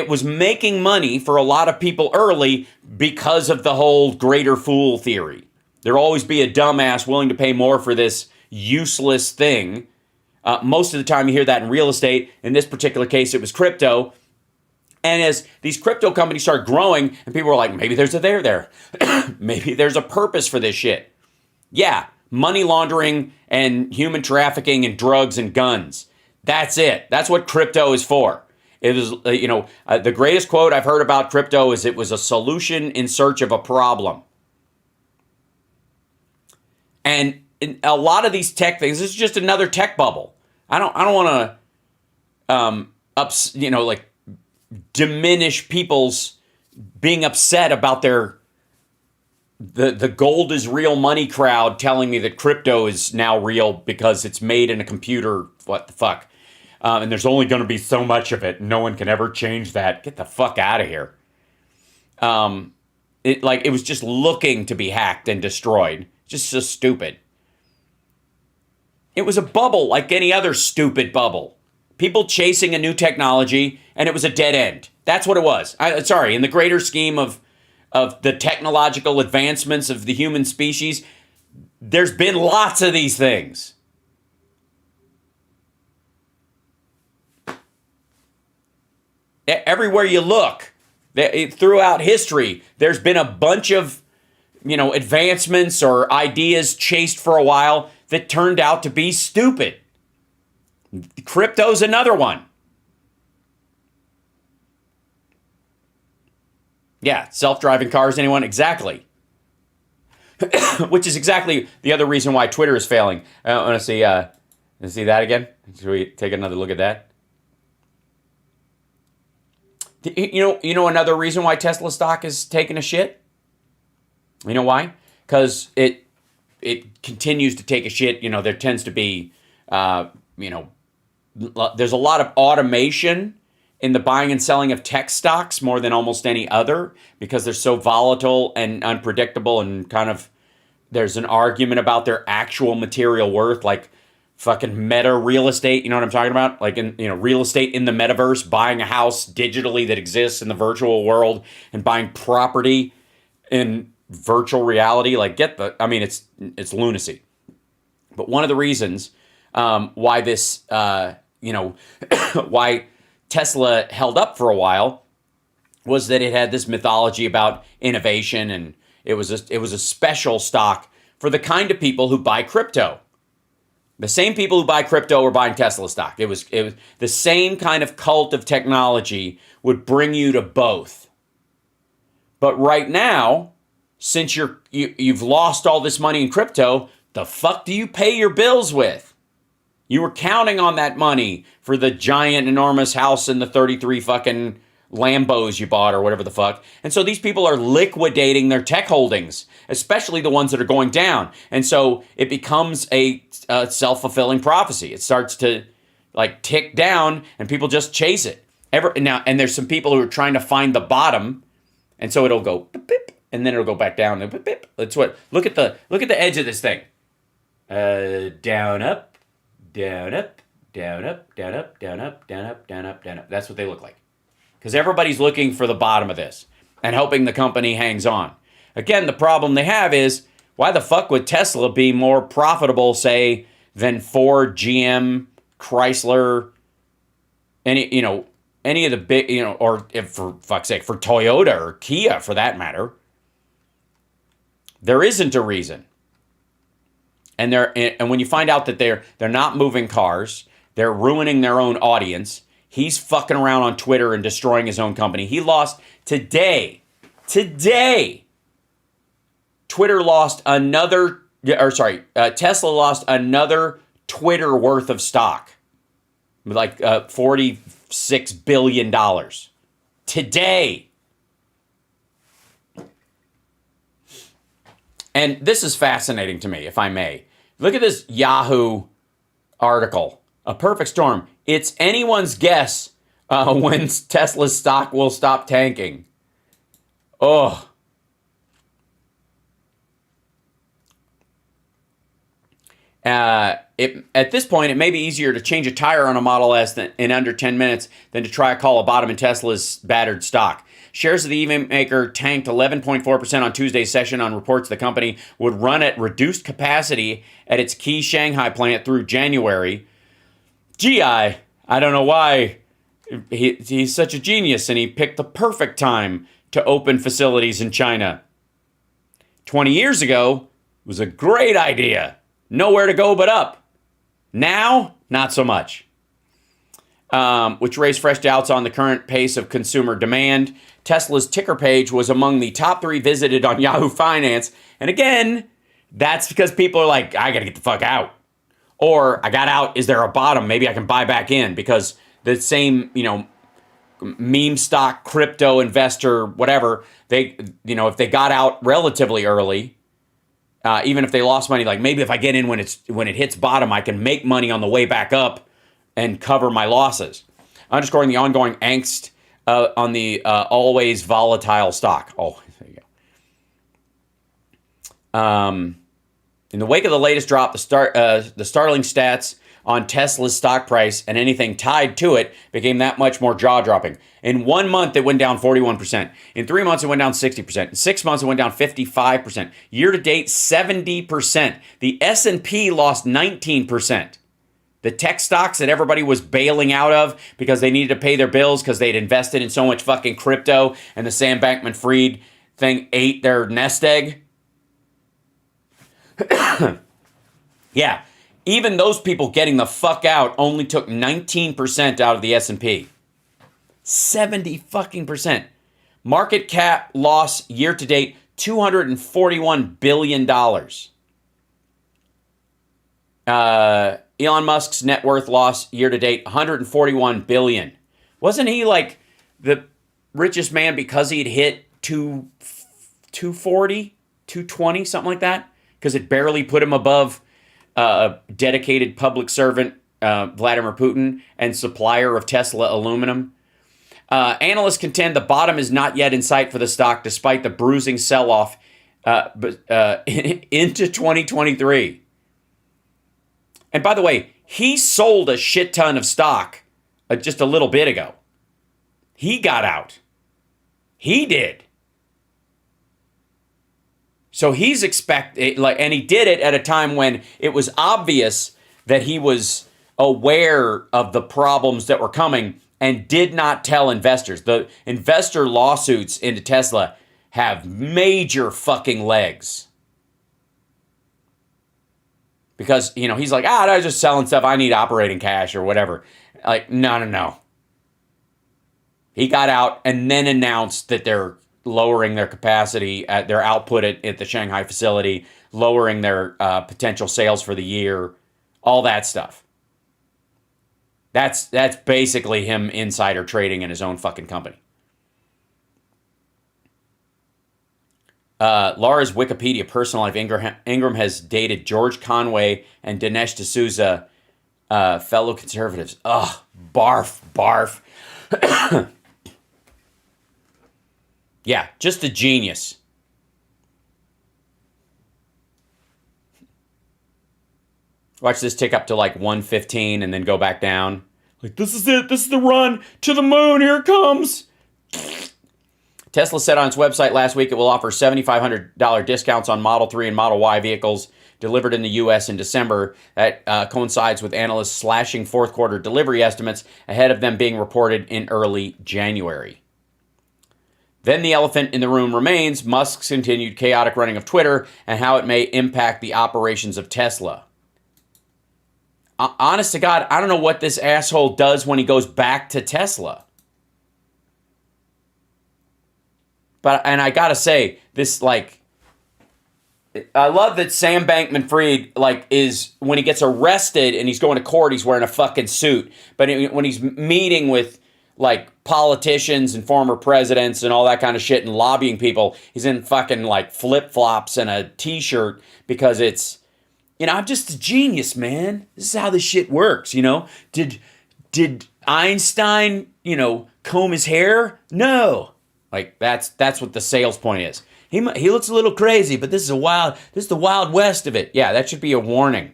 was making money for a lot of people early because of the whole greater fool theory. There'll always be a dumbass willing to pay more for this useless thing. Most of the time you hear that in real estate. In this particular case, it was crypto. And as these crypto companies start growing and people are like, maybe there's a there. Maybe there's a purpose for this shit. Yeah, money laundering and human trafficking and drugs and guns. That's it. That's what crypto is for. It was, the greatest quote I've heard about crypto is it was a solution in search of a problem. And in a lot of these tech things, this is just another tech bubble. I don't want to, diminish people's being upset about their the gold is real money crowd telling me that crypto is now real because it's made in a computer. What the fuck? And there's only going to be so much of it. No one can ever change that. Get the fuck out of here. It was just looking to be hacked and destroyed. Just so stupid. It was a bubble like any other stupid bubble. People chasing a new technology, and it was a dead end. That's what it was. In the greater scheme of the technological advancements of the human species, there's been lots of these things. Everywhere you look, throughout history, there's been a bunch of, advancements or ideas chased for a while that turned out to be stupid. Crypto's another one. Yeah, self-driving cars, anyone? Exactly. Which is exactly the other reason why Twitter is failing. I want to see that again. Should we take another look at that? You know another reason why Tesla stock is taking a shit? You know why? Because it continues to take a shit. There tends to be, there's a lot of automation in the buying and selling of tech stocks more than almost any other because they're so volatile and unpredictable and kind of, there's an argument about their actual material worth, like fucking meta real estate. You know what I'm talking about? Like real estate in the metaverse, buying a house digitally that exists in the virtual world and buying property in virtual reality. It's lunacy. But one of the reasons why this, why Tesla held up for a while was that it had this mythology about innovation, and it was a special stock for the kind of people who buy crypto. The same people who buy crypto were buying Tesla stock. It was the same kind of cult of technology would bring you to both. But right now, since you've lost all this money in crypto, the fuck do you pay your bills with? You were counting on that money for the giant, enormous house and the 33 fucking Lambos you bought or whatever the fuck. And so these people are liquidating their tech holdings, especially the ones that are going down. And so it becomes a self-fulfilling prophecy. It starts to tick down and people just chase it. And there's some people who are trying to find the bottom. And so it'll go beep, beep, and then it'll go back down. Beep, beep. That's what, look at the edge of this thing. Down, up, down, up, down, up, down, up, down, up, down, up, down, up, down, up. That's what they look like. Because everybody's looking for the bottom of this and hoping the company hangs on. Again, the problem they have is, why the fuck would Tesla be more profitable, say, than Ford, GM, Chrysler, any of the big, or if for fuck's sake, for Toyota or Kia for that matter? There isn't a reason. And when you find out that they're not moving cars, they're ruining their own audience. He's fucking around on Twitter and destroying his own company. He lost today. Tesla lost another Twitter worth of stock. Like $46 billion. Today. And this is fascinating to me, if I may. Look at this Yahoo article. A perfect storm. It's anyone's guess when Tesla's stock will stop tanking. Oh. At this point, it may be easier to change a tire on a Model S in under 10 minutes than to try to call a bottom in Tesla's battered stock. Shares of the EV maker tanked 11.4% on Tuesday's session on reports the company would run at reduced capacity at its key Shanghai plant through January. Gee, I don't know why he's such a genius and he picked the perfect time to open facilities in China. 20 years ago, it was a great idea. Nowhere to go but up. Now, not so much. Which raised fresh doubts on the current pace of consumer demand. Tesla's ticker page was among the top 3 visited on Yahoo Finance. And again, that's because people are like, I gotta get the fuck out. Or I got out, is there a bottom? Maybe I can buy back in, because the same, meme stock, crypto investor, whatever, they, if they got out relatively early, even if they lost money, like maybe if I get in when it hits bottom, I can make money on the way back up and cover my losses. Underscoring the ongoing angst on the always volatile stock. Oh, there you go. In the wake of the latest drop, the startling stats on Tesla's stock price and anything tied to it became that much more jaw-dropping. In 1 month, it went down 41%. In 3 months, it went down 60%. In 6 months, it went down 55%. Year-to-date, 70%. The S&P lost 19%. The tech stocks that everybody was bailing out of because they needed to pay their bills because they'd invested in so much fucking crypto and the Sam Bankman-Fried thing ate their nest egg. Yeah. Even those people getting the fuck out only took 19% out of the S&P. 70 fucking percent. Market cap loss year to date, $241 billion. Elon Musk's net worth loss year to date, $141 billion. Wasn't he like the richest man because he'd hit 240, 220, something like that? Because it barely put him above dedicated public servant Vladimir Putin and supplier of Tesla aluminum. Analysts contend the bottom is not yet in sight for the stock despite the bruising sell-off into 2023. And by the way, he sold a shit ton of stock just a little bit ago. He got out. He did. So he's and he did it at a time when it was obvious that he was aware of the problems that were coming and did not tell investors. The investor lawsuits into Tesla have major fucking legs. Because, he's like, I was just selling stuff. I need operating cash or whatever. Like, no. He got out and then announced that they're lowering their capacity, at their output at the Shanghai facility, lowering their potential sales for the year, all that stuff. That's basically him insider trading in his own fucking company. Laura's Wikipedia personal life. Ingram has dated George Conway and Dinesh D'Souza, fellow conservatives. Ugh, barf. Yeah, just a genius. Watch this tick up to like 115 and then go back down. Like, this is it. This is the run to the moon. Here it comes. Tesla said on its website last week it will offer $7,500 discounts on Model 3 and Model Y vehicles delivered in the U.S. in December. That coincides with analysts slashing fourth quarter delivery estimates ahead of them being reported in early January. Then the elephant in the room remains Musk's continued chaotic running of Twitter and how it may impact the operations of Tesla. Honest to God, I don't know what this asshole does when he goes back to Tesla. And I gotta say, this, like, I love that Sam Bankman-Fried, like, is, when he gets arrested and he's going to court, he's wearing a fucking suit. But when he's meeting with, like, politicians and former presidents and all that kind of shit and lobbying people, he's in fucking, like, flip-flops and a t-shirt because it's, I'm just a genius, man. This is how this shit works, Did Einstein, comb his hair? No. Like, that's what the sales point is. He looks a little crazy, but this is the Wild West of it. Yeah, that should be a warning.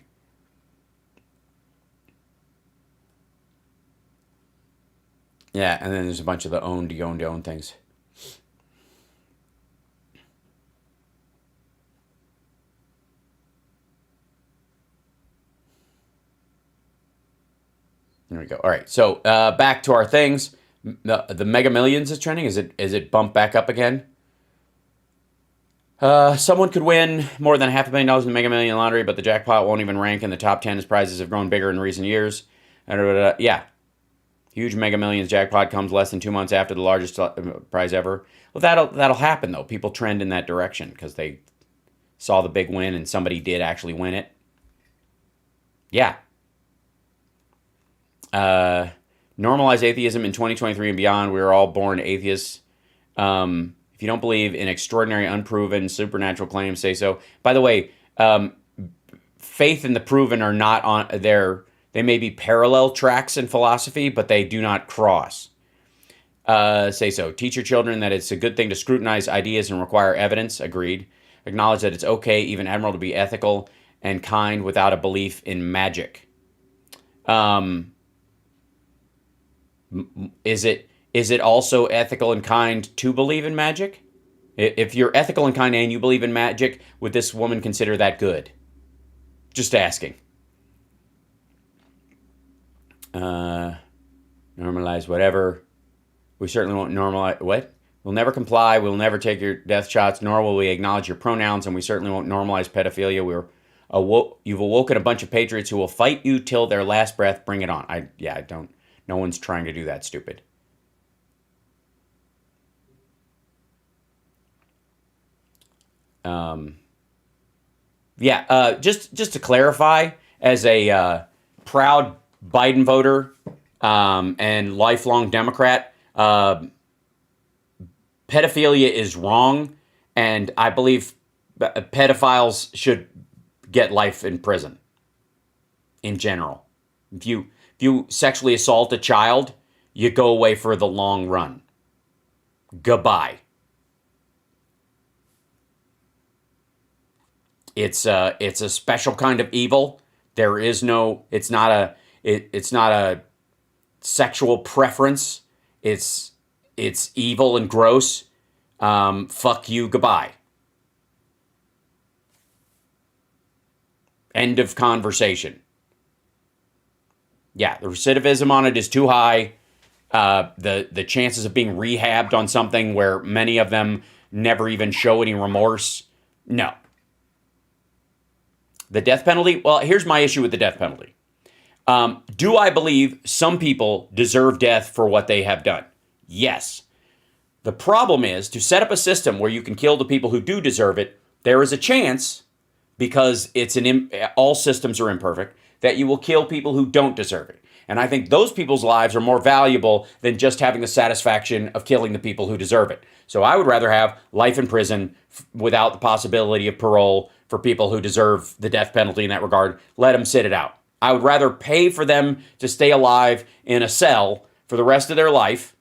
Yeah, and then there's a bunch of the own things. There we go. All right, so back to our things. The Mega Millions is trending. Is it bumped back up again? Someone could win more than $500,000 in the Mega Million lottery, but the jackpot won't even rank in the top 10 as prizes have grown bigger in recent years. Yeah. Huge Mega Millions jackpot comes less than 2 months after the largest prize ever. Well, that'll happen, though. People trend in that direction because they saw the big win and somebody did actually win it. Yeah. Normalize atheism in 2023 and beyond. We are all born atheists. If you don't believe in extraordinary, unproven, supernatural claims, say so. By the way, faith and the proven are not on there. They may be parallel tracks in philosophy, but they do not cross. Say so. Teach your children that it's a good thing to scrutinize ideas and require evidence. Agreed. Acknowledge that it's okay, even admirable, to be ethical and kind without a belief in magic. Is it also ethical and kind to believe in magic? If you're ethical and kind and you believe in magic, would this woman consider that good? Just asking. Normalize whatever. We certainly won't normalize... What? We'll never comply. We'll never take your death shots, nor will we acknowledge your pronouns, and we certainly won't normalize pedophilia. You've awoken a bunch of patriots who will fight you till their last breath. Bring it on. I don't... No one's trying to do that, stupid. Just to clarify, as a proud Biden voter and lifelong Democrat, pedophilia is wrong, and I believe pedophiles should get life in prison in general. If you sexually assault a child, you go away for the long run. Goodbye. It's a special kind of evil. There is no. It's not a sexual preference. It's evil and gross. Fuck you. Goodbye. End of conversation. Yeah, the recidivism on it is too high. The chances of being rehabbed on something where many of them never even show any remorse. No. The death penalty? Well, here's my issue with the death penalty. Do I believe some people deserve death for what they have done? Yes. The problem is, to set up a system where you can kill the people who do deserve it, there is a chance, because all systems are imperfect, that you will kill people who don't deserve it. And I think those people's lives are more valuable than just having the satisfaction of killing the people who deserve it. So I would rather have life in prison without the possibility of parole for people who deserve the death penalty in that regard. Let them sit it out. I would rather pay for them to stay alive in a cell for the rest of their life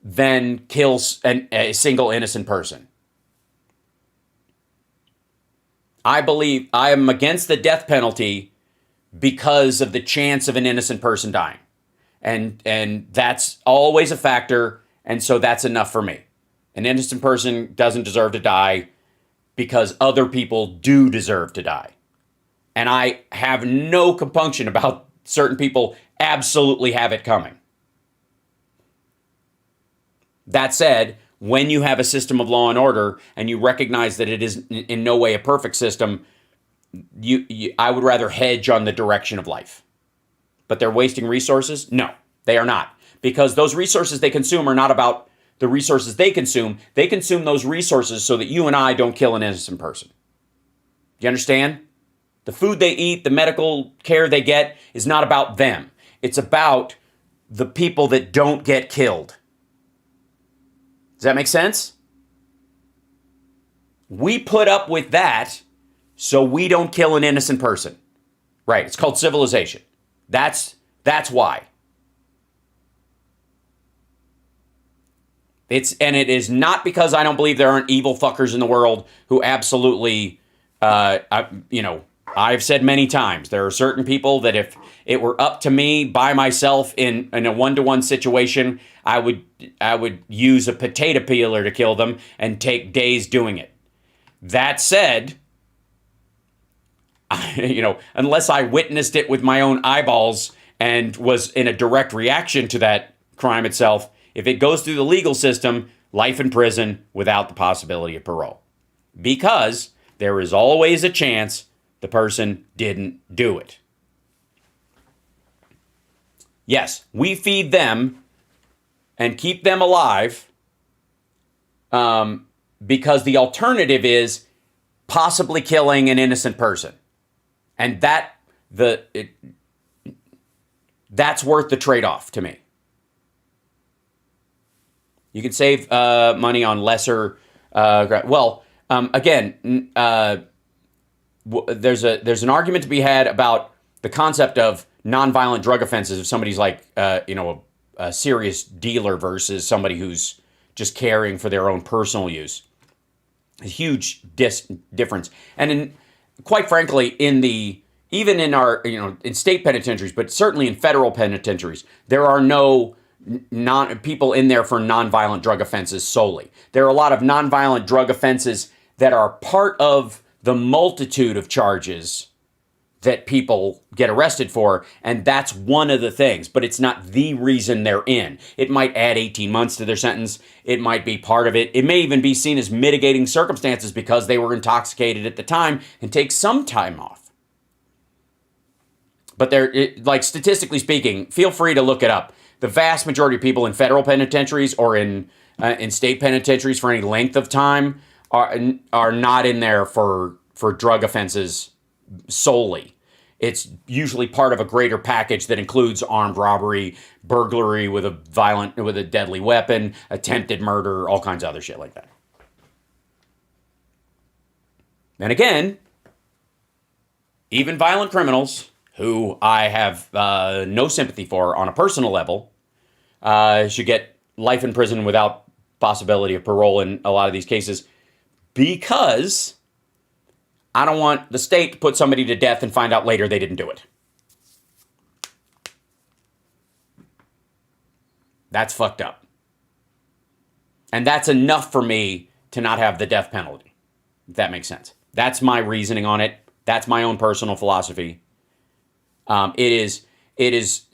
than kill a single innocent person. I am against the death penalty because of the chance of an innocent person dying. And that's always a factor, and so that's enough for me. An innocent person doesn't deserve to die because other people do deserve to die. And I have no compunction about certain people absolutely have it coming. That said, when you have a system of law and order and you recognize that it is in no way a perfect system, I would rather hedge on the direction of life. But they're wasting resources? No, they are not. Because those resources they consume are not about the resources they consume. They consume those resources so that you and I don't kill an innocent person. Do you understand? The food they eat, the medical care they get is not about them. It's about the people that don't get killed. Does that make sense? We put up with that so we don't kill an innocent person. Right, it's called civilization. That's why. It is not because I don't believe there aren't evil fuckers in the world who absolutely, I've said many times, there are certain people that if it were up to me by myself in a one-to-one situation, I would use a potato peeler to kill them and take days doing it. That said, unless I witnessed it with my own eyeballs and was in a direct reaction to that crime itself, if it goes through the legal system, life in prison without the possibility of parole. Because there is always a chance the person didn't do it. Yes, we feed them and keep them alive because the alternative is possibly killing an innocent person. And That's worth the trade-off to me. You can save money on lesser. Again, there's an argument to be had about the concept of nonviolent drug offenses. If somebody's like, a serious dealer versus somebody who's just carrying for their own personal use, a huge difference. And quite frankly, even in our, in state penitentiaries, but certainly in federal penitentiaries, there are no people in there for nonviolent drug offenses solely. There are a lot of nonviolent drug offenses that are part of the multitude of charges that people get arrested for, and that's one of the things, but it's not the reason they're in. It might add 18 months to their sentence. It might be part of it. It may even be seen as mitigating circumstances because they were intoxicated at the time and take some time off. But statistically speaking, feel free to look it up. The vast majority of people in federal penitentiaries or in state penitentiaries for any length of time are not in there for drug offenses solely. It's usually part of a greater package that includes armed robbery, burglary with a deadly weapon, attempted murder, all kinds of other shit like that. And again, even violent criminals, who I have no sympathy for on a personal level, should get life in prison without possibility of parole in a lot of these cases, because I don't want the state to put somebody to death and find out later they didn't do it. That's fucked up. And that's enough for me to not have the death penalty, if that makes sense. That's my reasoning on it. That's my own personal philosophy. It is,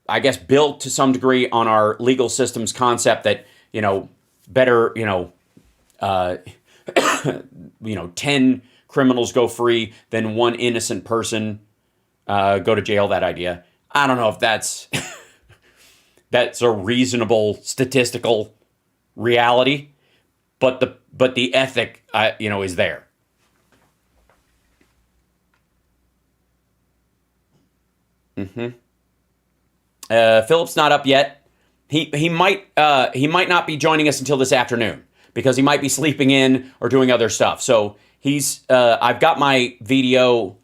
I guess, built to some degree on our legal system's concept that, better, 10 criminals go free than one innocent person go to jail. That idea. I don't know if that's a reasonable statistical reality, but the ethic, is there. Philip's not up yet. He might not be joining us until this afternoon because he might be sleeping in or doing other stuff. So I've got my video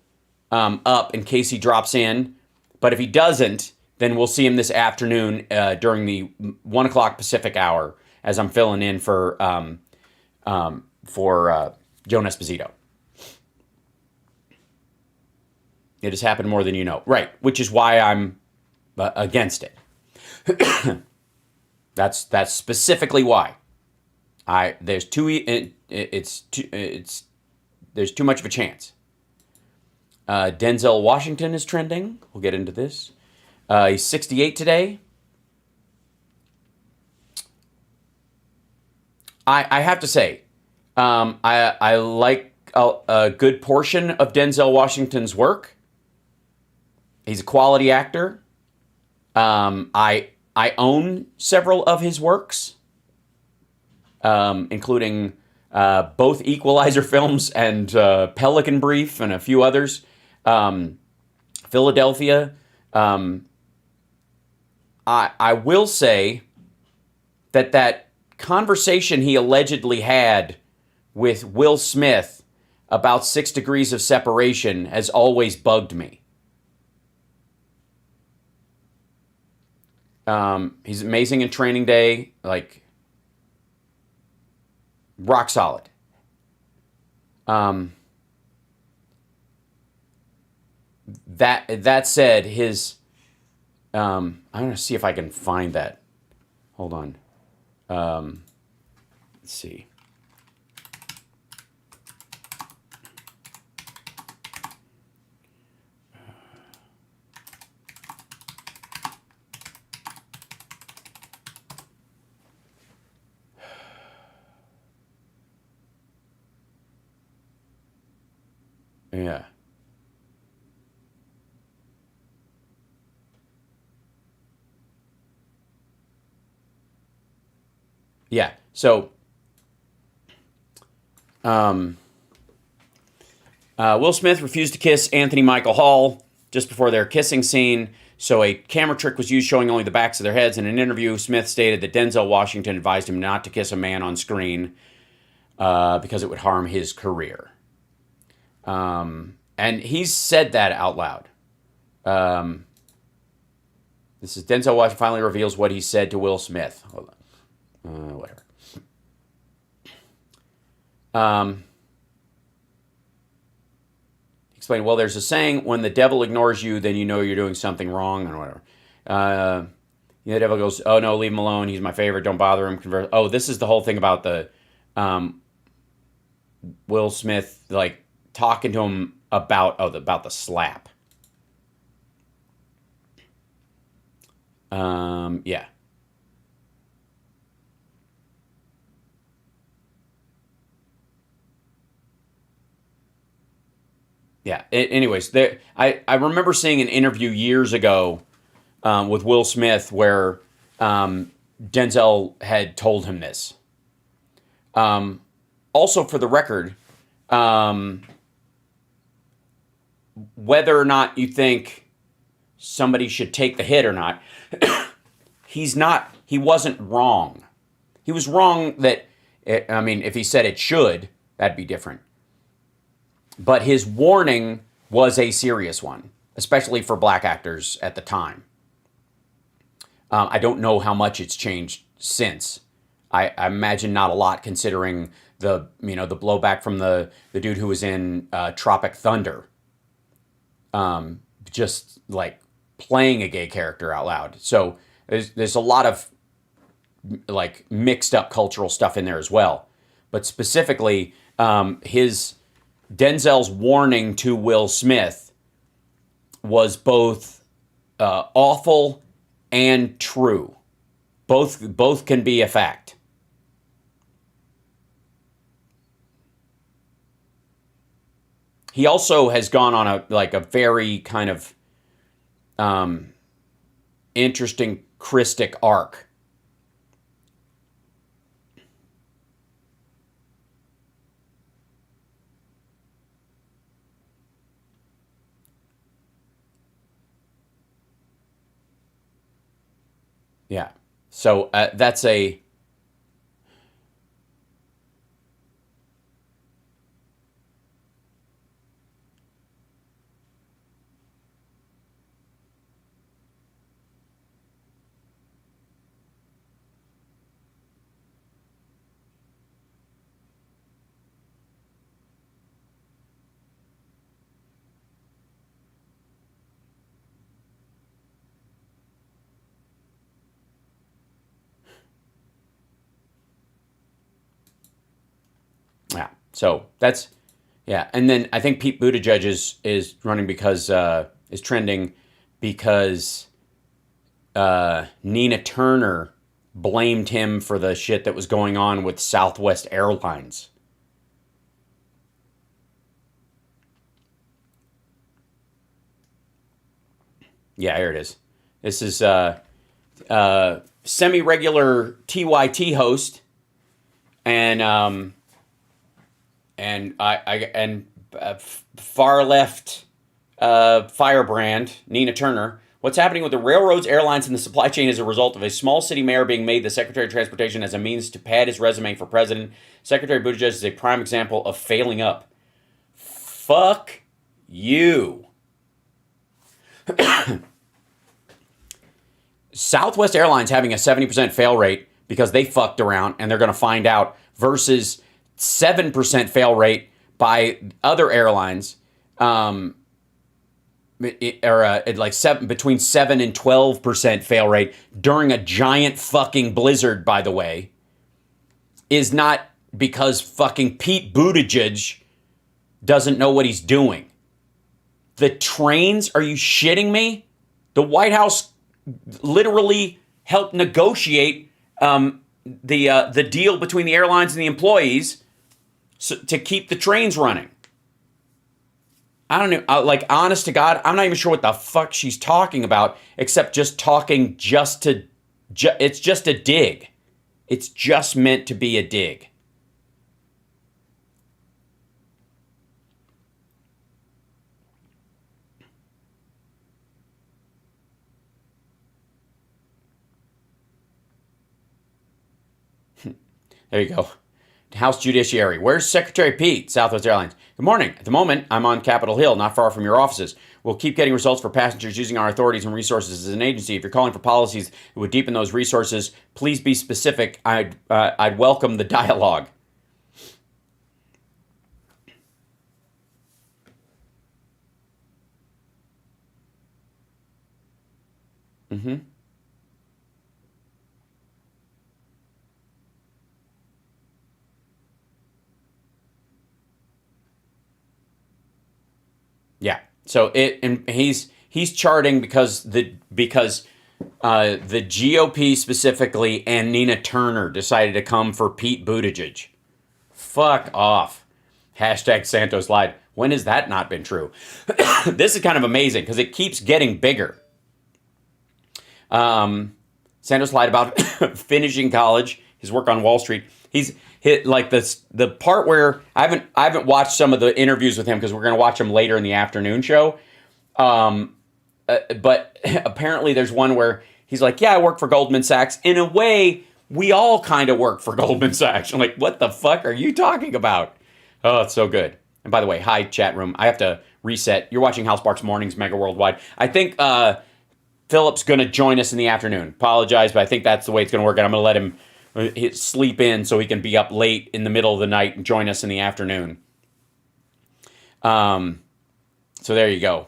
up in case he drops in. But if he doesn't, then we'll see him this afternoon during the 1 o'clock Pacific hour as I'm filling in for Joan Esposito. It has happened more than you know. Right, which is why I'm against it. That's specifically why. There's too much of a chance. Denzel Washington is trending. We'll get into this. He's 68 today. I have to say, I like a good portion of Denzel Washington's work. He's a quality actor. I own several of his works, including both Equalizer films and Pelican Brief and a few others. Philadelphia. I will say that conversation he allegedly had with Will Smith about 6 Degrees of Separation has always bugged me. He's amazing in Training Day, like rock solid. That said, his I'm gonna see if I can find that. Hold on. Let's see. Yeah. Yeah. So, Will Smith refused to kiss Anthony Michael Hall. just before their kissing scene. So a camera trick was used showing only the backs of their heads. In an interview, Smith stated that Denzel Washington advised him not to kiss a man on screen because it would harm his career. And he's said that out loud. This is Denzel Washington finally reveals what he said to Will Smith. Hold on. Whatever. Explain, well, there's a saying, when the devil ignores you, then you know you're doing something wrong, or whatever. The devil goes, oh, no, leave him alone. He's my favorite. Don't bother him. Oh, this is the whole thing about the Will Smith, like, talking to him about the slap. Yeah. Yeah. Anyways, I remember seeing an interview years ago with Will Smith where Denzel had told him this. Also, for the record, whether or not you think somebody should take the hit or not, he wasn't wrong. He was wrong that, if he said it should, that'd be different. But his warning was a serious one, especially for black actors at the time. I don't know how much it's changed since. I imagine not a lot, considering the blowback from the dude who was in Tropic Thunder. Just like playing a gay character out loud. So there's a lot of like mixed up cultural stuff in there as well. But specifically, Denzel's warning to Will Smith was both awful and true. Both can be a fact. He also has gone on a very kind of interesting Christic arc. Yeah. So that's a... Yeah. So that's, yeah. And then I think Pete Buttigieg is running because, is trending because Nina Turner blamed him for the shit that was going on with Southwest Airlines. Yeah, here it is. This is semi-regular TYT host and far left firebrand Nina Turner. What's happening with the railroads, airlines, and the supply chain as a result of a small city mayor being made the Secretary of Transportation as a means to pad his resume for president. Secretary Buttigieg is a prime example of failing up. Fuck you. Southwest Airlines having a 70% fail rate because they fucked around and they're going to find out versus 7% fail rate by other airlines, between 7 and 12% fail rate during a giant fucking blizzard, by the way, is not because fucking Pete Buttigieg doesn't know what he's doing. The trains, are you shitting me? The White House literally helped negotiate the deal between the airlines and the employees to keep the trains running. I don't know. Like, honest to God, I'm not even sure what the fuck she's talking about, except just talking it's just a dig. It's just meant to be a dig. There you go. House Judiciary. Where's Secretary Pete? Southwest Airlines. Good morning. At the moment, I'm on Capitol Hill, not far from your offices. We'll keep getting results for passengers using our authorities and resources as an agency. If you're calling for policies that would deepen those resources, please be specific. I'd welcome the dialogue. Mm-hmm. Yeah. So he's charting because the GOP specifically and Nina Turner decided to come for Pete Buttigieg. Fuck off. Hashtag Santos lied. When has that not been true? This is kind of amazing because it keeps getting bigger. Santos lied about finishing college, his work on Wall Street. He's hit like this, the part where I haven't watched some of the interviews with him because we're going to watch him later in the afternoon show. But apparently there's one where he's like, yeah, I work for Goldman Sachs. In a way, we all kind of work for Goldman Sachs. I'm like, what the fuck are you talking about? Oh, it's so good. And by the way, hi, chat room. I have to reset. You're watching House Sparks Mornings, Mega Worldwide. I think Philip's going to join us in the afternoon. Apologize, but I think that's the way it's going to work. And I'm going to let him sleep in so he can be up late in the middle of the night and join us in the afternoon. So there you go.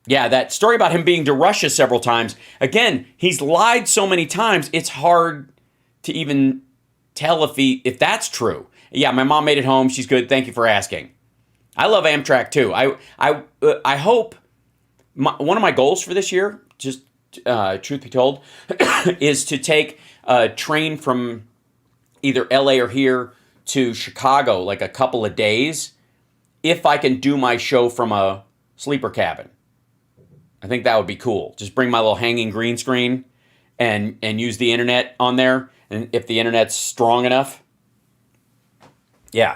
Yeah, that story about him being to Russia several times. Again, he's lied so many times, it's hard to even tell if that's true. Yeah, my mom made it home. She's good. Thank you for asking. I love Amtrak too. I hope one of my goals for this year, just truth be told, is to take a train from either LA or here to Chicago, like a couple of days, if I can do my show from a sleeper cabin. I think that would be cool. Just bring my little hanging green screen and use the internet on there. And if the internet's strong enough. Yeah.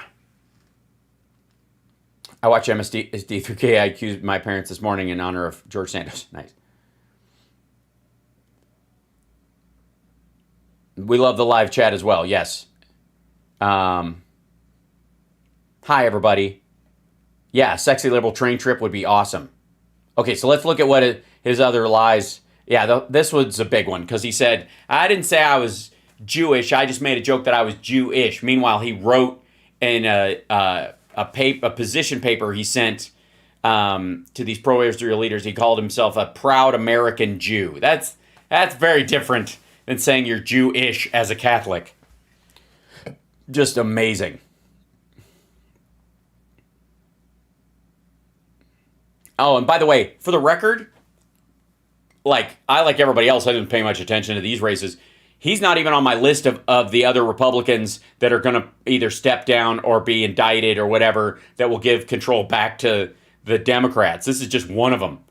I watched MSD through KIQ with my parents this morning in honor of George Santos. Nice. We love the live chat as well. Yes. Hi, everybody. Yeah, sexy liberal train trip would be awesome. Okay, so let's look at what his other lies. Yeah, this was a big one because he said, I didn't say I was Jewish. I just made a joke that I was Jewish. Meanwhile, he wrote in a position paper he sent to these pro-Israel leaders. He called himself a proud American Jew. That's very different than saying you're Jewish as a Catholic. Just amazing. Oh, and by the way, for the record, like everybody else, I didn't pay much attention to these races. He's not even on my list of the other Republicans that are going to either step down or be indicted or whatever that will give control back to the Democrats. This is just one of them.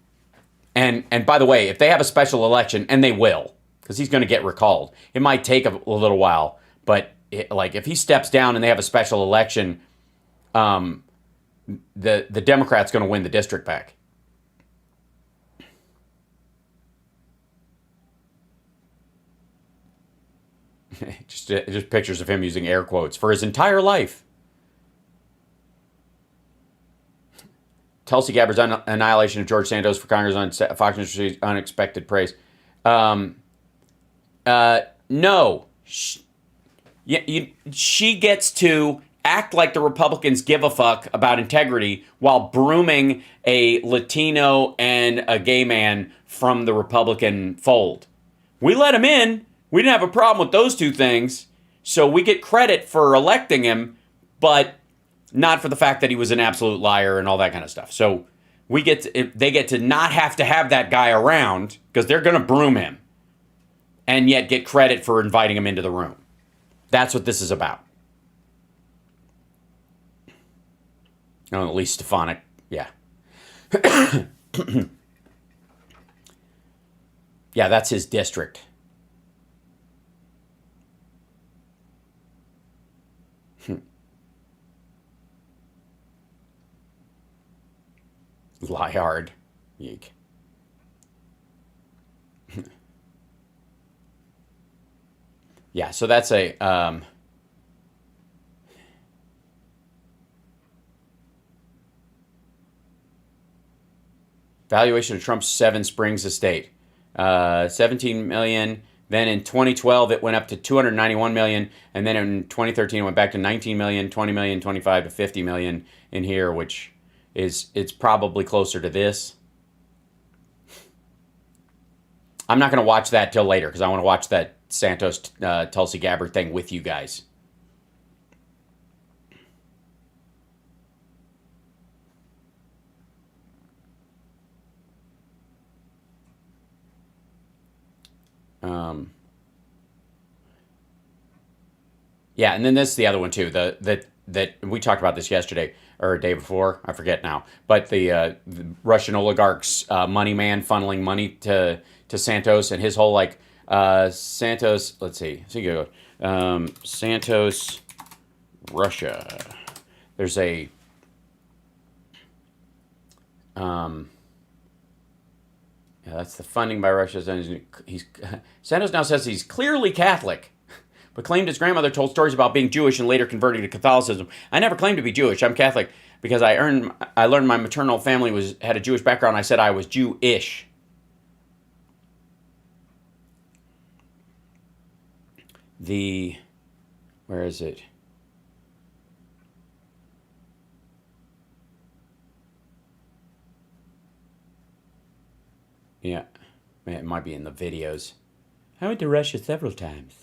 And by the way, if they have a special election, and they will, because he's going to get recalled, it might take a little while, but if he steps down and they have a special election, the Democrat's going to win the district back. just pictures of him using air quotes for his entire life. Tulsi Gabbard's annihilation of George Santos for Congress on Fox News received unexpected praise. No. She gets to act like the Republicans give a fuck about integrity while brooming a Latino and a gay man from the Republican fold. We let him in. We didn't have a problem with those two things, so we get credit for electing him, but not for the fact that he was an absolute liar and all that kind of stuff. So they get to not have to have that guy around because they're going to broom him, and yet get credit for inviting him into the room. That's what this is about. Oh, at least Stefanik, yeah. Yeah, that's his district. Lie hard. Yeek. Yeah, so that's a Valuation of Trump's Seven Springs estate, 17 million. Then in 2012, it went up to 291 million, and then in 2013, it went back to 19 million, 20 million, 25 to 50 million in here, which is it's probably closer to this. I'm not going to watch that till later because I want to watch that Santos Tulsi Gabbard thing with you guys. Yeah, and then this is the other one too. That we talked about this yesterday or a day before. I forget now. But the Russian oligarchs, money man funneling money to Santos and his whole Santos. Let's see. So you go Santos, Russia. There's a yeah, that's the funding by Russia. Santos now says he's clearly Catholic, but claimed his grandmother told stories about being Jewish and later converting to Catholicism. I never claimed to be Jewish. I'm Catholic because I learned my maternal family had a Jewish background. I said I was Jewish. Where is it? Yeah, it might be in the videos. I went to Russia several times.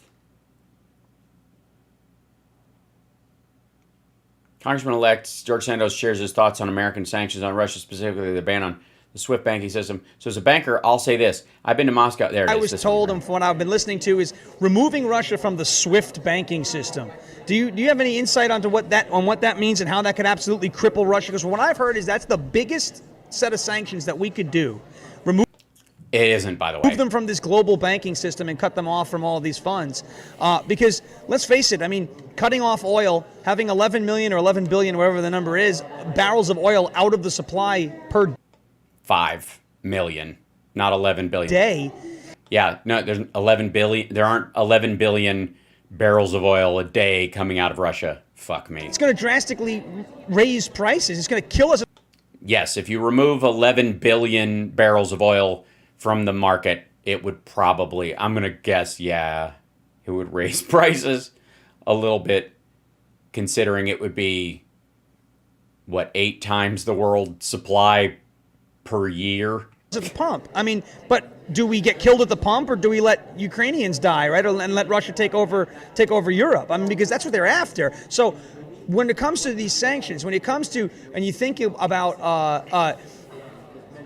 Congressman-elect George Santos shares his thoughts on American sanctions on Russia, specifically the ban on the SWIFT banking system. So as a banker, I'll say this. I've been to Moscow. There it is. I was told, and from what I've been listening to, is removing Russia from the SWIFT banking system. Do you have any insight onto what that means and how that could absolutely cripple Russia? Because what I've heard is that's the biggest set of sanctions that we could do. It isn't, by the way. Remove them from this global banking system and cut them off from all these funds. Because, let's face it, I mean, cutting off oil, having 11 million or 11 billion, whatever the number is, barrels of oil out of the supply per 5 million, not 11 billion. Day. Yeah, no, there's 11 billion. There aren't 11 billion barrels of oil a day coming out of Russia. Fuck me. It's going to drastically raise prices. It's going to kill us. Yes, if you remove 11 billion barrels of oil from the market, it would probably, I'm going to guess, yeah, it would raise prices a little bit, considering it would be, 8 times the world supply per year? At the pump. I mean, but do we get killed at the pump, or do we let Ukrainians die, right? And let Russia take over Europe? I mean, because that's what they're after. So when it comes to these sanctions, when it comes to, and you think about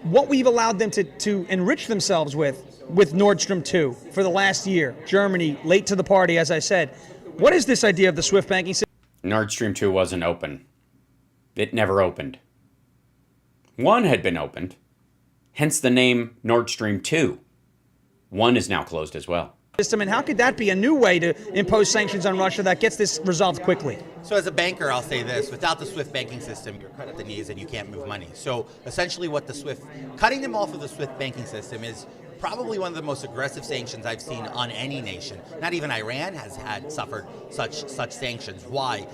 what we've allowed them to enrich themselves with Nord Stream 2 for the last year. Germany, late to the party, as I said. What is this idea of the SWIFT banking system? Nord Stream 2 wasn't open. It never opened. One had been opened, hence the name Nord Stream 2. One is now closed as well. And how could that be a new way to impose sanctions on Russia that gets this resolved quickly? So as a banker, I'll say this. Without the SWIFT banking system, you're cut at the knees and you can't move money. So essentially cutting them off of the SWIFT banking system is probably one of the most aggressive sanctions I've seen on any nation. Not even Iran has suffered such sanctions. Why?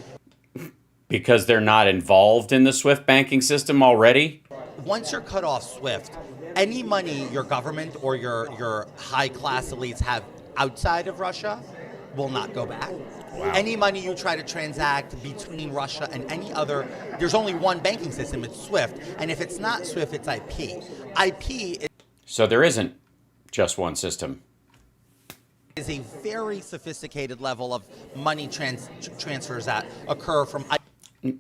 Because they're not involved in the SWIFT banking system already? Once you're cut off SWIFT, any money your government or your high-class elites have outside of Russia will not go back. Wow. Any money you try to transact between Russia and any other, there's only one banking system, it's SWIFT. And if it's not SWIFT, it's IP. So there isn't just one system. Is a very sophisticated level of money transfers that occur from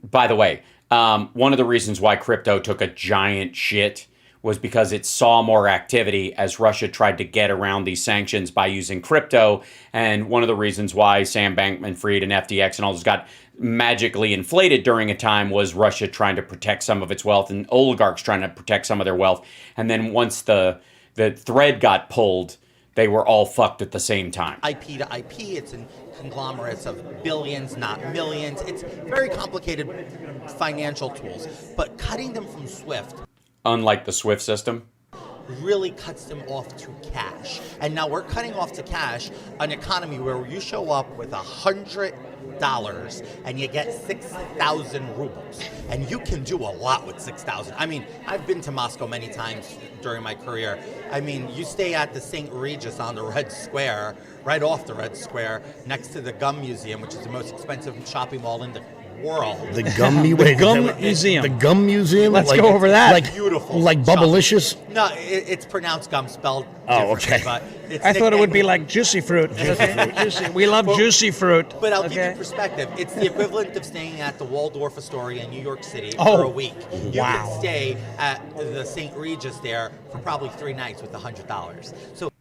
By the way, one of the reasons why crypto took a giant shit was because it saw more activity as Russia tried to get around these sanctions by using crypto. And one of the reasons why Sam Bankman-Fried and FTX and all this got magically inflated during a time was Russia trying to protect some of its wealth and oligarchs trying to protect some of their wealth. And then once the thread got pulled, they were all fucked at the same time. IP to IP, it's in conglomerates of billions, not millions. It's very complicated financial tools. But cutting them from SWIFT, unlike the SWIFT system, really cuts them off to cash. And now we're cutting off to cash an economy where you show up with $100 $100 and you get 6,000 rubles. And you can do a lot with 6,000. I mean, I've been to Moscow many times during my career. I mean, you stay at the St. Regis on the Red Square, right off the Red Square, next to the Gum Museum, which is the most expensive shopping mall in the world. The Gum Museum. The Gum Museum? Let's go over that. Like, beautiful. Like Bubblicious? No, it's pronounced gum, spelled Oh, differently, okay. but it's I thought it would be nicknamed- like juicy fruit. Juicy. We love juicy fruit. But I'll give you perspective. It's the equivalent of staying at the Waldorf Astoria in New York City Oh, for a week. You wow. can stay at the St. Regis there for probably 3 nights with $100. So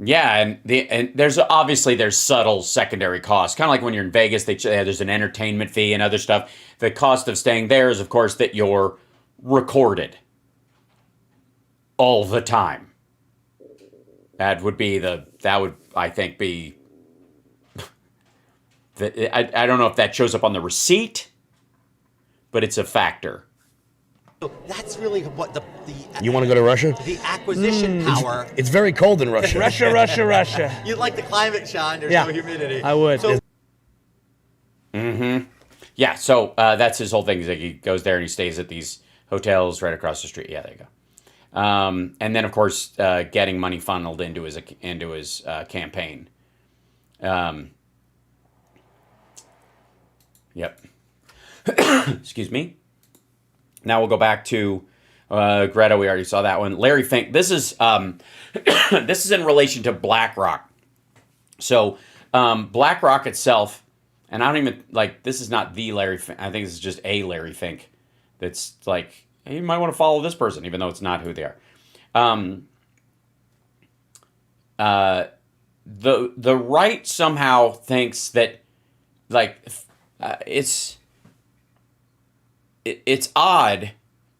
Yeah, and there's subtle secondary costs. Kind of like when you're in Vegas, there's an entertainment fee and other stuff. The cost of staying there is, of course, that you're recorded all the time. That would, I think, be. I don't know if that shows up on the receipt, but it's a factor. that's really what the You want to go to Russia? the acquisition power. It's very cold in Russia. Russia. You'd like the climate, Sean. There's Yeah, no humidity. I would. So, Yeah, so that's his whole thing. Is like he goes there and he stays at these hotels right across the street. Yeah, there you go. And then, of course, getting money funneled into his campaign. Yep. Excuse me. Now we'll go back to Greta. We already saw that one. Larry Fink. This is this is in relation to BlackRock. So BlackRock itself, and I don't even this is not the Larry Fink. I think this is just a Larry Fink. That's like, hey, you might want to follow this person, even though it's not who they are. The right somehow thinks that it's odd,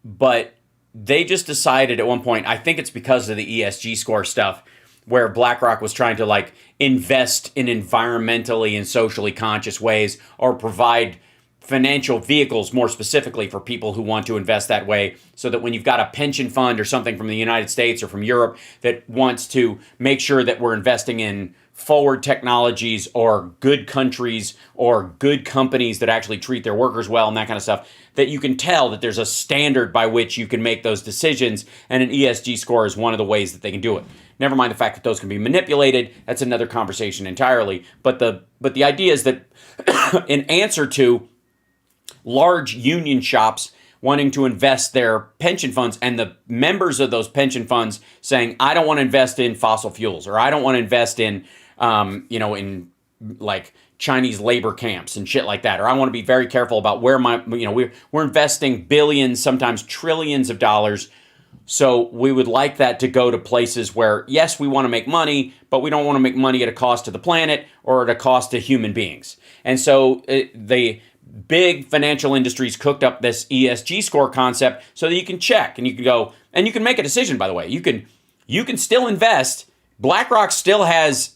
but they just decided at one point, I think it's because of the ESG score stuff, where BlackRock was trying to invest in environmentally and socially conscious ways, or provide financial vehicles more specifically for people who want to invest that way, so that when you've got a pension fund or something from the United States or from Europe that wants to make sure that we're investing in forward technologies or good countries or good companies that actually treat their workers well and that kind of stuff, that you can tell that there's a standard by which you can make those decisions, and an ESG score is one of the ways that they can do it. Never mind the fact that those can be manipulated. That's another conversation entirely. But the idea is that in answer to large union shops wanting to invest their pension funds, and the members of those pension funds saying, I don't want to invest in fossil fuels, or I don't want to invest in, in Chinese labor camps and shit like that, or I want to be very careful about where we're investing billions, sometimes trillions of dollars. So we would like that to go to places where, yes, we want to make money, but we don't want to make money at a cost to the planet or at a cost to human beings. And so the big financial industries cooked up this ESG score concept so that you can check and you can go and you can make a decision. By the way, you can still invest. BlackRock still has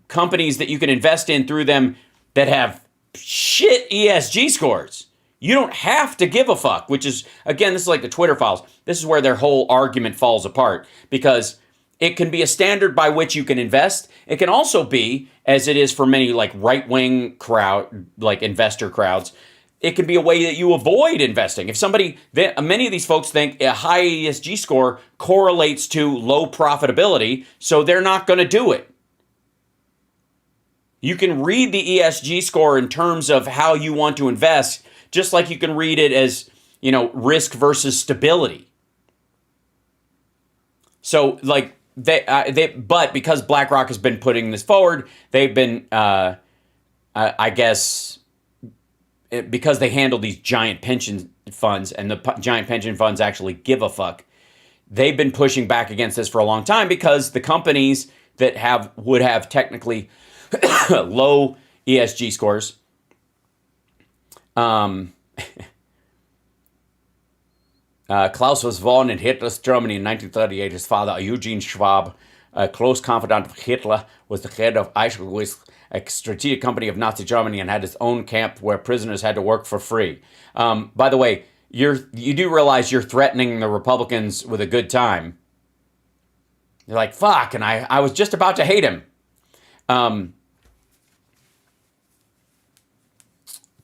companies that you can invest in through them that have shit ESG scores. You don't have to give a fuck, which is, again, this is like the Twitter files. This is where their whole argument falls apart, because it can be a standard by which you can invest. It can also be, as it is for many right-wing investor crowds, it can be a way that you avoid investing. If many of these folks think a high ESG score correlates to low profitability, so they're not going to do it. You can read the ESG score in terms of how you want to invest, just like you can read it as, risk versus stability. So, but because BlackRock has been putting this forward, they've been, I guess, because they handle these giant pension funds, and the giant pension funds actually give a fuck, they've been pushing back against this for a long time, because the companies that would have technically low ESG scores, Klaus was born in Hitler's Germany in 1938. His father, Eugene Schwab, a close confidant of Hitler, was the head of Eichwitz, a strategic company of Nazi Germany, and had his own camp where prisoners had to work for free. By the way, you do realize you're threatening the Republicans with a good time. You're like, fuck, and I was just about to hate him.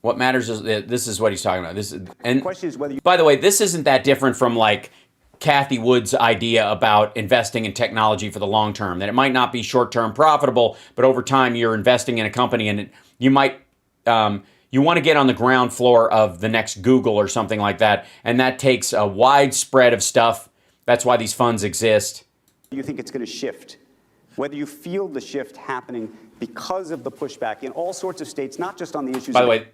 What matters is this is what he's talking about. This is, and The question is whether you by the way, this isn't that different from like Kathy Wood's idea about investing in technology for the long term. That it might not be short term profitable, but over time you're investing in a company, and you might you want to get on the ground floor of the next Google or something like that, and that takes a wide spread of stuff. That's why these funds exist. you think it's going to shift, whether you feel the shift happening because of the pushback in all sorts of states, not just on the issues. By the way,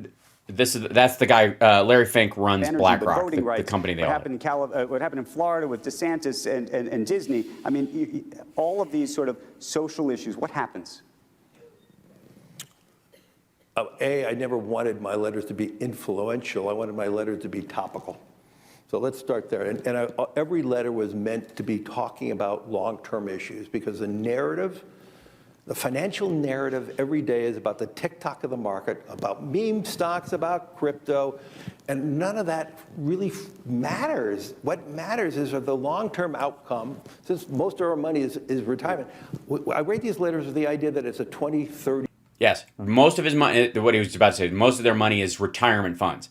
that's the guy, Larry Fink runs energy, BlackRock, the company they what own. happened in what happened in Florida with DeSantis and Disney. I mean, all of these sort of social issues. What happens? I never wanted my letters to be influential. I wanted my letters to be topical. So let's start there. And every letter was meant to be talking about long-term issues, because the narrative, the financial narrative every day is about the TikTok of the market, about meme stocks, about crypto, and none of that really matters. What matters is the long-term outcome, since most of our money is retirement. I write these letters with the idea that it's a 20, 30. Yes, most of his money, what he was about to say, most of their money is retirement funds.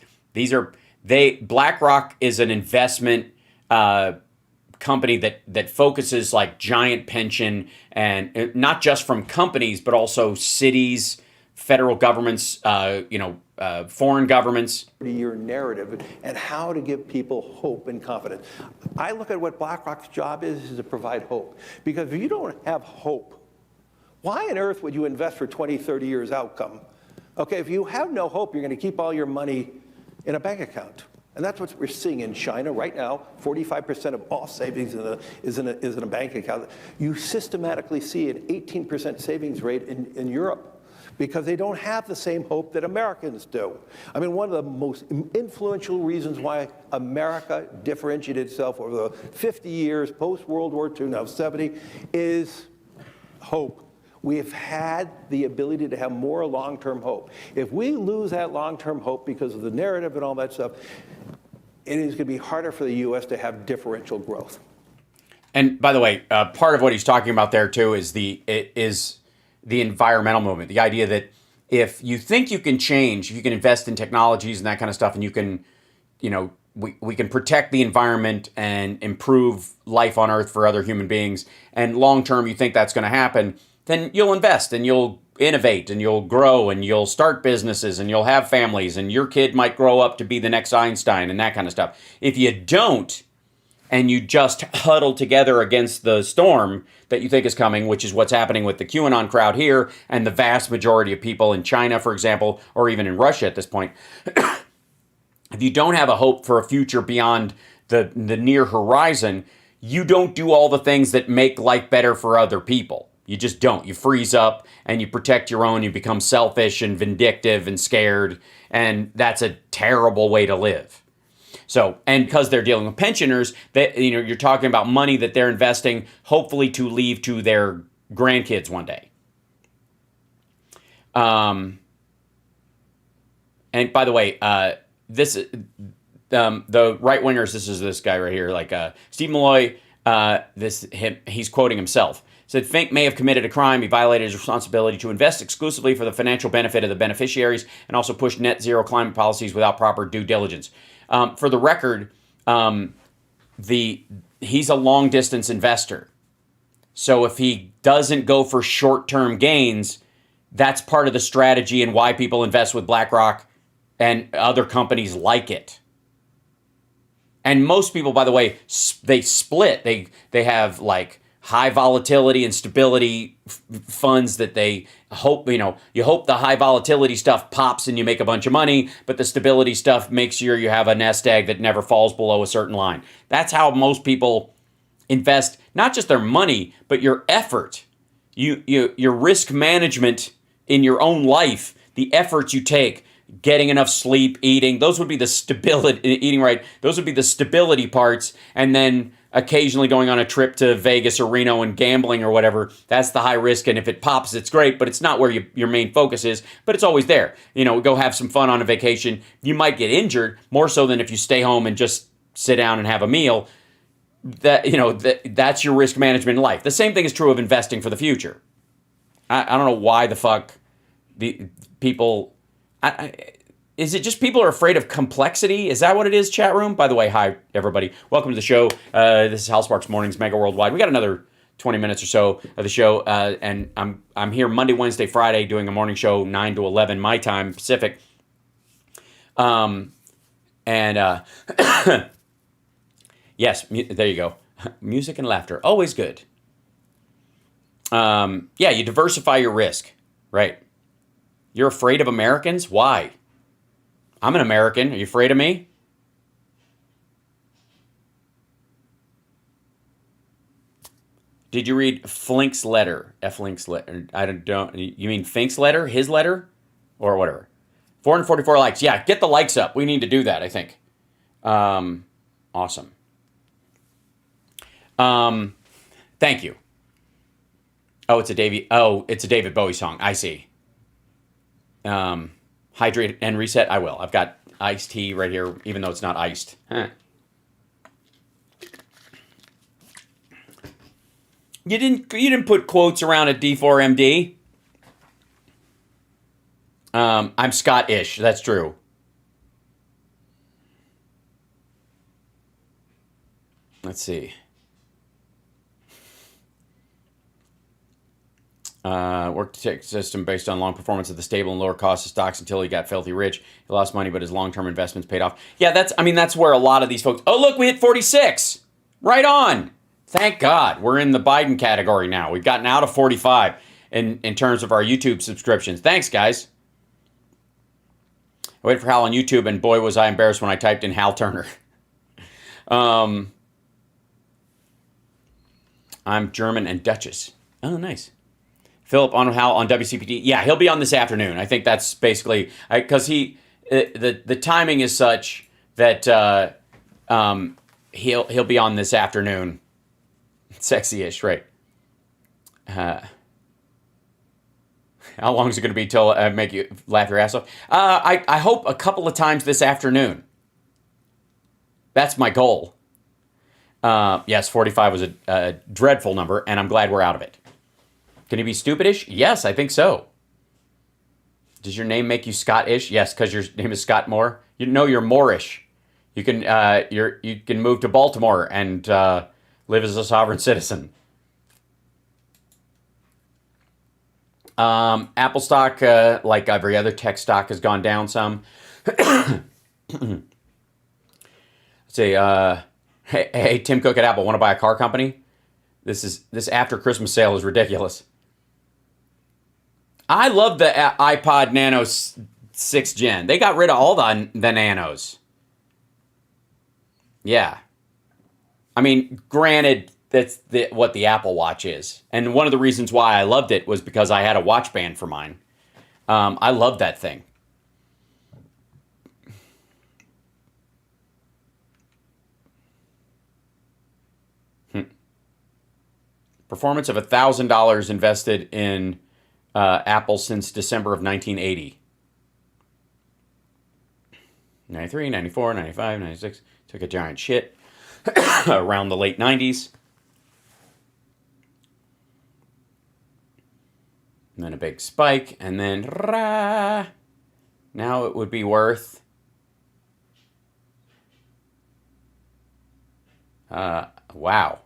BlackRock is an investment company that focuses like giant pension, and not just from companies, but also cities, federal governments, foreign governments. Year narrative and how to give people hope and confidence. I look at what BlackRock's job is to provide hope. Because if you don't have hope, why on earth would you invest for 20, 30 years outcome? Okay, if you have no hope, you're going to keep all your money in a bank account. And that's what we're seeing in China right now. 45% of all savings is in a bank account. You systematically see an 18% savings rate in Europe, because they don't have the same hope that Americans do. I mean, one of the most influential reasons why America differentiated itself over the 50 years post-World War II, now 70, is hope. We've had the ability to have more long-term hope. If we lose that long-term hope because of the narrative and all that stuff, it is going to be harder for the U.S. to have differential growth. And by the way, part of what he's talking about there too is the environmental movement. The idea that if you think you can change, if you can invest in technologies and that kind of stuff, and you can, we can protect the environment and improve life on Earth for other human beings, and long term you think that's going to happen, then you'll invest and you'll innovate and you'll grow and you'll start businesses and you'll have families, and your kid might grow up to be the next Einstein and that kind of stuff. If you don't, and you just huddle together against the storm that you think is coming, which is what's happening with the QAnon crowd here and the vast majority of people in China, for example, or even in Russia at this point, if you don't have a hope for a future beyond the near horizon, you don't do all the things that make life better for other people. You just don't. You freeze up and you protect your own. You become selfish and vindictive and scared. And that's a terrible way to live. So, and because they're dealing with pensioners, that you're talking about money that they're investing, hopefully to leave to their grandkids one day. And by the way, the right wingers. This is this guy right here, like Steve Malloy. He's quoting himself. Said Fink may have committed a crime. He violated his responsibility to invest exclusively for the financial benefit of the beneficiaries, and also pushed net zero climate policies without proper due diligence. For the record, he's a long distance investor. So if he doesn't go for short term gains, that's part of the strategy and why people invest with BlackRock and other companies like it. And most people, by the way, they split. They have like high volatility and stability funds that they hope, you hope the high volatility stuff pops and you make a bunch of money, but the stability stuff makes sure you have a nest egg that never falls below a certain line. That's how most people invest, not just their money, but your effort, your risk management in your own life, the efforts you take, getting enough sleep, eating, those would be the stability, eating right, those would be the stability parts, and then occasionally going on a trip to Vegas or Reno and gambling or whatever, that's the high risk, and if it pops, it's great, but it's not where your main focus is, but it's always there. Go have some fun on a vacation. You might get injured, more so than if you stay home and just sit down and have a meal. That's your risk management in life. The same thing is true of investing for the future. I don't know why the fuck the people... Is it just people are afraid of complexity? Is that what it is, chat room? By the way, hi, everybody. Welcome to the show. This is Hal Sparks Mornings, Mega Worldwide. We got another 20 minutes or so of the show, and I'm here Monday, Wednesday, Friday doing a morning show, 9 to 11 my time, Pacific. Yes, there you go. Music and laughter, always good. Yeah, you diversify your risk, right? You're afraid of Americans? Why? I'm an American. Are you afraid of me? Did you read Flink's letter? Flink's letter. I don't. You mean Fink's letter? His letter? Or whatever. 444 likes. Yeah, get the likes up. We need to do that, I think. Awesome. Thank you. Oh, it's a David Bowie song. I see. Hydrate and reset. I will. I've got iced tea right here, even though it's not iced. Huh. You didn't put quotes around a D4MD. I'm Scottish. That's true. Let's see. Worked a system based on long performance of the stable and lower cost of stocks until he got filthy rich. He lost money, but his long-term investments paid off. Yeah, that's where a lot of these folks... Oh, look, we hit 46. Right on. Thank God. We're in the Biden category now. We've gotten out of 45 in terms of our YouTube subscriptions. Thanks, guys. I waited for Hal on YouTube, and boy, was I embarrassed when I typed in Hal Turner. I'm German and Duchess. Oh, nice. Philip on Hal on WCPT. Yeah, he'll be on this afternoon. I think that's basically because the timing is such that he'll be on this afternoon. Sexy-ish, right? How long is it going to be till I make you laugh your ass off? I hope a couple of times this afternoon. That's my goal. Yes, 45 was a dreadful number, and I'm glad we're out of it. Can you be stupidish? Yes, I think so. Does your name make you Scottish? Yes, because your name is Scott Moore. You're Moorish. You can you can move to Baltimore and live as a sovereign citizen. Apple stock, like every other tech stock, has gone down some. Let's see. Hey, Tim Cook at Apple, want to buy a car company? This after Christmas sale is ridiculous. I love the iPod Nano 6th Gen. They got rid of all the Nanos. Yeah. I mean, granted, that's what the Apple Watch is. And one of the reasons why I loved it was because I had a watch band for mine. I love that thing. Performance of $1,000 invested in Apple since December of 1980. 93, 94, 95, 96. Took a giant shit around the late 90s. And then a big spike. And then now it would be worth wow.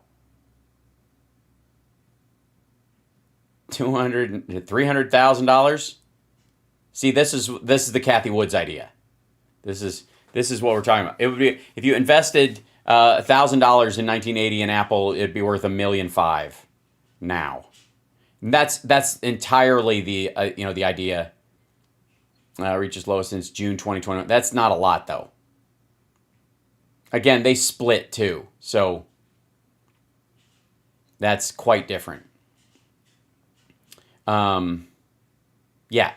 $300,000. See, this is the Kathy Woods idea. This is what we're talking about. It would be if you invested $1,000 in 1980 in Apple, it'd be worth $1.5 million now. And that's entirely the the idea. Reaches lowest since June 2021. That's not a lot though. Again, they split too, so that's quite different. Yeah,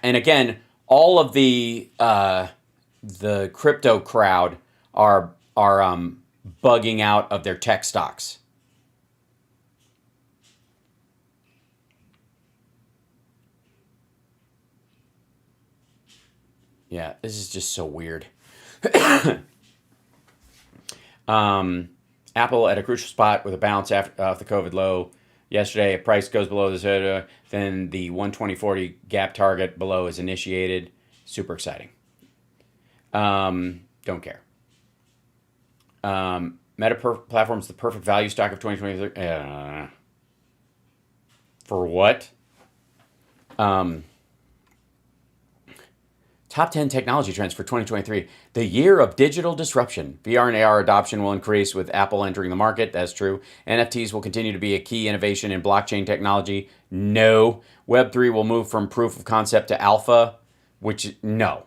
and again, all of the crypto crowd are bugging out of their tech stocks. Yeah, this is just so weird. Apple at a crucial spot with a bounce off the COVID low. Yesterday, if price goes below this, then the 120.40 gap target below is initiated. Super exciting. Don't care. Meta platform's the perfect value stock of 2023. For what? Top 10 technology trends for 2023. The year of digital disruption. VR and AR adoption will increase with Apple entering the market. That's true. NFTs will continue to be a key innovation in blockchain technology. No. Web3 will move from proof of concept to alpha, which, no.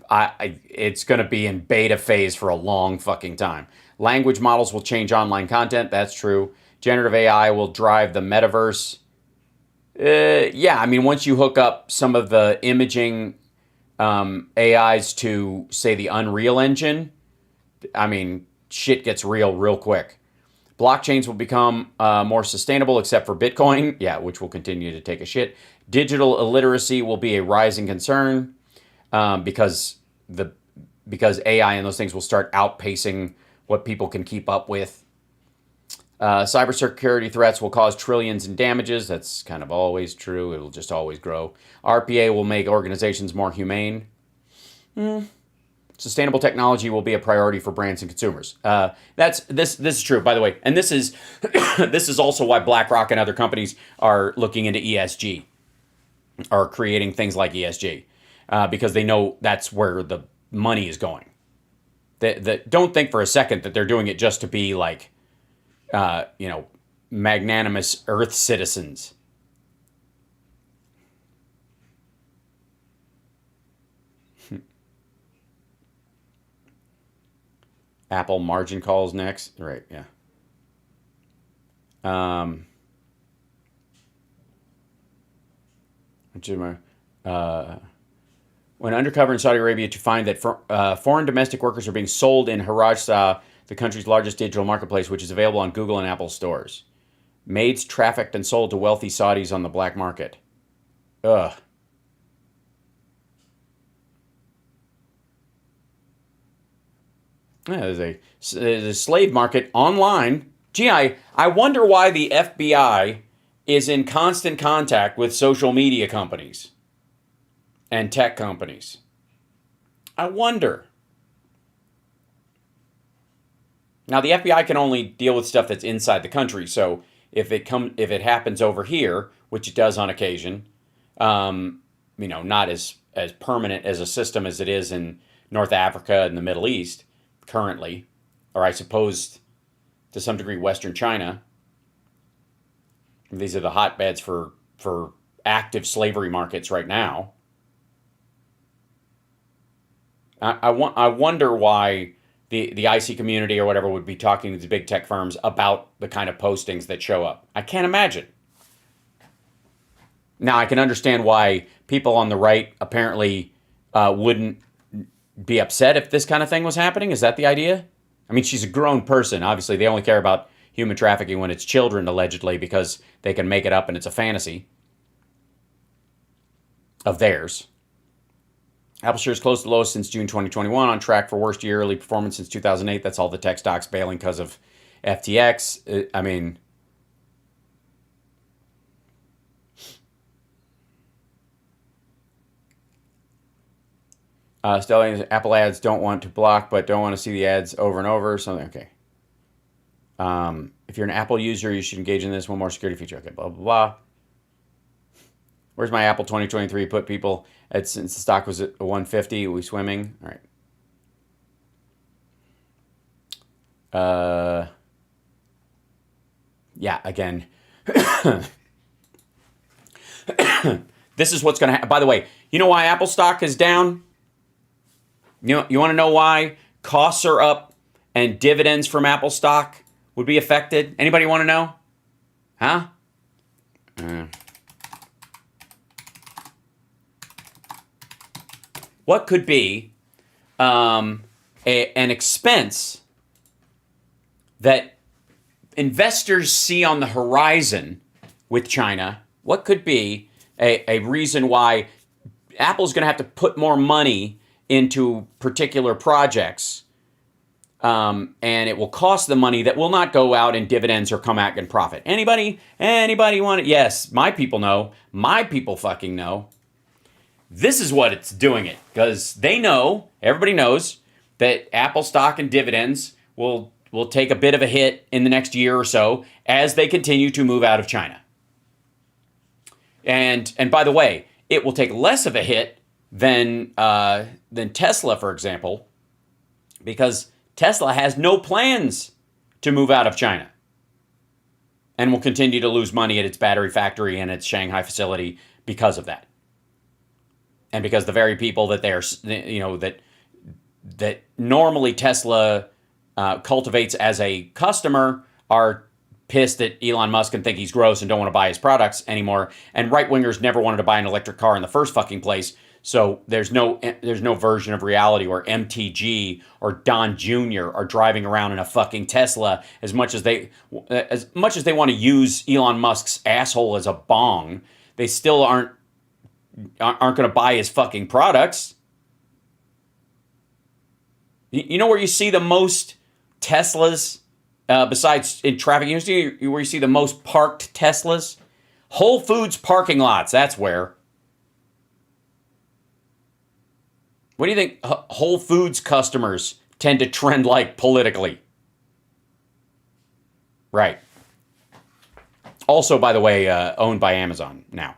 It's going to be in beta phase for a long fucking time. Language models will change online content. That's true. Generative AI will drive the metaverse. Yeah, I mean, once you hook up some of the imaging AIs to, say, the Unreal Engine, I mean, shit gets real quick. Blockchains will become more sustainable, except for Bitcoin, yeah, which will continue to take a shit. Digital illiteracy will be a rising concern because AI and those things will start outpacing what people can keep up with. Cybersecurity threats will cause trillions in damages. That's kind of always true. It'll just always grow. RPA will make organizations more humane. Sustainable technology will be a priority for brands and consumers. This is true, by the way. And this is this is also why BlackRock and other companies are looking into ESG, are creating things like ESG, because they know that's where the money is going. Don't think for a second that they're doing it just to be like, magnanimous Earth citizens. Apple margin calls next. Right, yeah. When undercover in Saudi Arabia to find that foreign domestic workers are being sold in Harajsa, the country's largest digital marketplace, which is available on Google and Apple stores. Maids trafficked and sold to wealthy Saudis on the black market. Ugh. Yeah, there's a slave market online. Gee, I wonder why the FBI is in constant contact with social media companies and tech companies. I wonder. Now, the FBI can only deal with stuff that's inside the country. So if it happens over here, which it does on occasion, not as permanent as a system as it is in North Africa and the Middle East currently, or I suppose to some degree Western China. These are the hotbeds for active slavery markets right now. I wonder why the IC community or whatever would be talking to the big tech firms about the kind of postings that show up. I can't imagine. Now, I can understand why people on the right apparently wouldn't be upset if this kind of thing was happening. Is that the idea? I mean, she's a grown person. Obviously, they only care about human trafficking when it's children, allegedly, because they can make it up and it's a fantasy of theirs. Apple shares close to the lowest since June 2021, on track for worst yearly performance since 2008. That's all the tech stocks bailing because of FTX. I mean, Apple ads don't want to block, but don't want to see the ads over and over. Something, okay. If you're an Apple user, you should engage in this. One more security feature. Okay, blah, blah, blah. Where's my Apple 2023 put people at, since the stock was at 150? Are we swimming? All right. Yeah, again. This is what's going to happen. By the way, you know why Apple stock is down? You want to know why costs are up and dividends from Apple stock would be affected? Anybody want to know? Huh? What could be an expense that investors see on the horizon with China? What could be a reason why Apple's going to have to put more money into particular projects, and it will cost them money that will not go out in dividends or come out in profit? Anybody want it? Yes, my people know. My people fucking know. this is what it's doing it, because everybody knows that Apple stock and dividends will take a bit of a hit in the next year or so as they continue to move out of China. And by the way, it will take less of a hit than Tesla, for example, because Tesla has no plans to move out of China and will continue to lose money at its battery factory and its Shanghai facility because of that. And because the very people that that normally Tesla cultivates as a customer are pissed at Elon Musk and think he's gross and don't want to buy his products anymore. And right-wingers never wanted to buy an electric car in the first fucking place. So there's no version of reality where MTG or Don Jr. are driving around in a fucking Tesla as much as they want to use Elon Musk's asshole as a bong. They still aren't going to buy his fucking products. You know where you see the most Teslas besides in traffic? You see where you see the most parked Teslas? Whole Foods parking lots. That's where. What do you think Whole Foods customers tend to trend like politically? Right. Also, by the way, owned by Amazon now.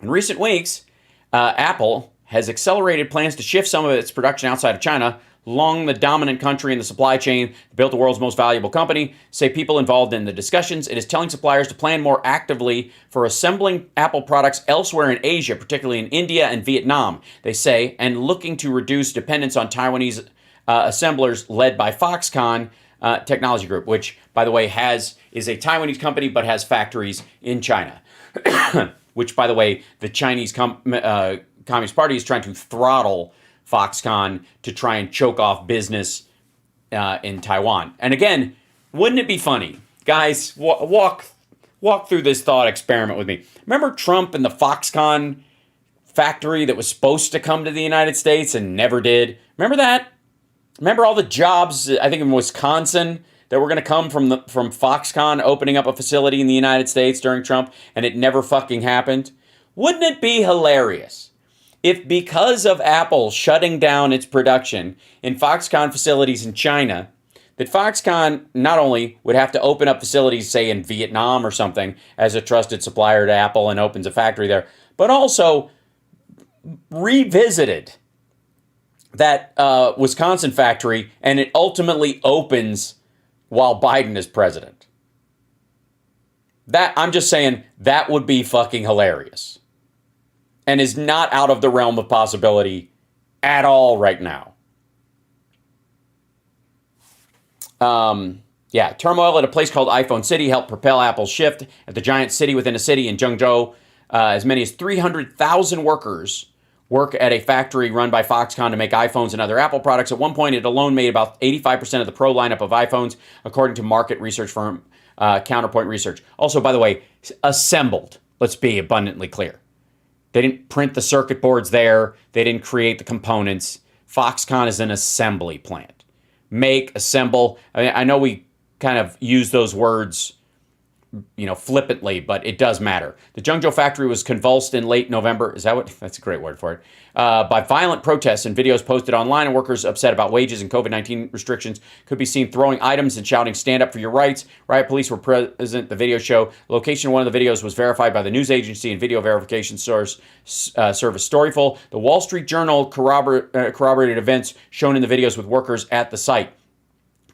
In recent weeks, Apple has accelerated plans to shift some of its production outside of China. Long the dominant country in the supply chain, built the world's most valuable company, say people involved in the discussions. It is telling suppliers to plan more actively for assembling Apple products elsewhere in Asia, particularly in India and Vietnam, they say, and looking to reduce dependence on Taiwanese assemblers led by Foxconn Technology Group, which, by the way, is a Taiwanese company but has factories in China. Which, by the way, the Chinese Communist Party is trying to throttle Foxconn to try and choke off business in Taiwan. And again, wouldn't it be funny? Guys, walk through this thought experiment with me. Remember Trump and the Foxconn factory that was supposed to come to the United States and never did? Remember that? Remember all the jobs, I think in Wisconsin, that were going to come from Foxconn opening up a facility in the United States during Trump, and it never fucking happened? Wouldn't it be hilarious if, because of Apple shutting down its production in Foxconn facilities in China, that Foxconn not only would have to open up facilities, say, in Vietnam or something, as a trusted supplier to Apple and opens a factory there, but also revisited that Wisconsin factory, and it ultimately opens while Biden is president. I'm just saying, that would be fucking hilarious. And is not out of the realm of possibility at all right now. Turmoil at a place called iPhone City helped propel Apple's shift at the giant city within a city in Zhengzhou. As many as 300,000 workers work at a factory run by Foxconn to make iPhones and other Apple products. At one point, it alone made about 85% of the Pro lineup of iPhones, according to market research firm Counterpoint Research. Also, by the way, assembled. Let's be abundantly clear. They didn't print the circuit boards there. They didn't create the components. Foxconn is an assembly plant. Make, assemble. I know we kind of use those words, flippantly, but it does matter. The Zhengzhou factory was convulsed in late November. Is that what? That's a great word for it. By violent protests and videos posted online, and workers upset about wages and COVID-19 restrictions could be seen throwing items and shouting, "Stand up for your rights." Riot police were present. The video show location of one of the videos was verified by the news agency and video verification service Storyful. The Wall Street Journal corroborated events shown in the videos with workers at the site.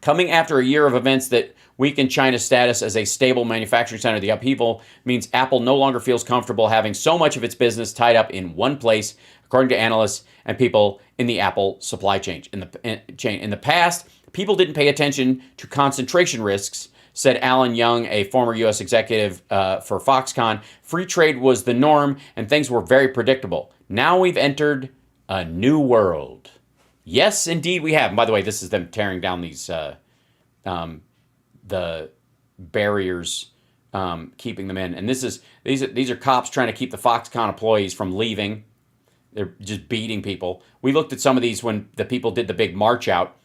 Coming after a year of events that weakened China's status as a stable manufacturing center, the upheaval means Apple no longer feels comfortable having so much of its business tied up in one place, according to analysts and people in the Apple supply chain. In the past, people didn't pay attention to concentration risks, said Alan Young, a former U.S. executive for Foxconn. Free trade was the norm, and things were very predictable. Now we've entered a new world. Yes, indeed we have. And by the way, this is them tearing down these the barriers, keeping them in. And these are cops trying to keep the Foxconn employees from leaving. They're just beating people. We looked at some of these when the people did the big march out.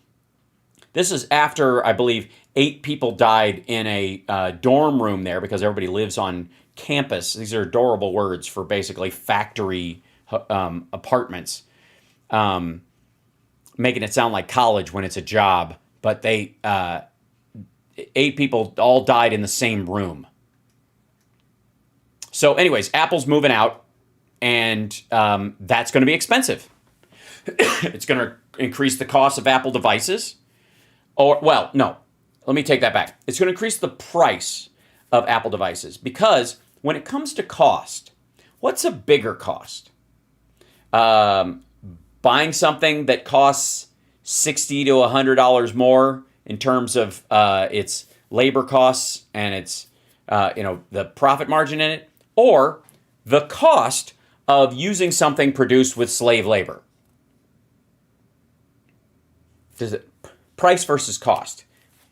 This is after, I believe, 8 people died in a dorm room there because everybody lives on campus. These are adorable words for basically factory apartments, making it sound like college when it's a job. But 8 people all died in the same room. So anyways, Apple's moving out, and that's going to be expensive. It's going to increase the cost of Apple devices. Let me take that back. It's going to increase the price of Apple devices, because when it comes to cost, what's a bigger cost? Buying something that costs $60 to $100 more in terms of its labor costs and its the profit margin in it, or the cost of using something produced with slave labor. Price versus cost.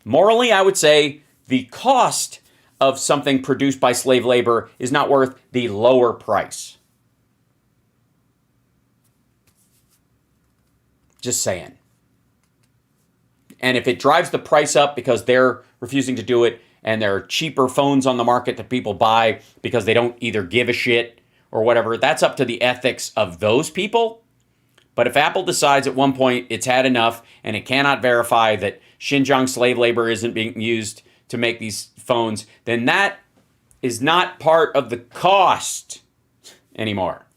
Morally, I would say the cost of something produced by slave labor is not worth the lower price. Just saying. And if it drives the price up because they're refusing to do it, and there are cheaper phones on the market that people buy because they don't either give a shit or whatever, that's up to the ethics of those people. But if Apple decides at one point it's had enough and it cannot verify that Xinjiang slave labor isn't being used to make these phones, then that is not part of the cost anymore.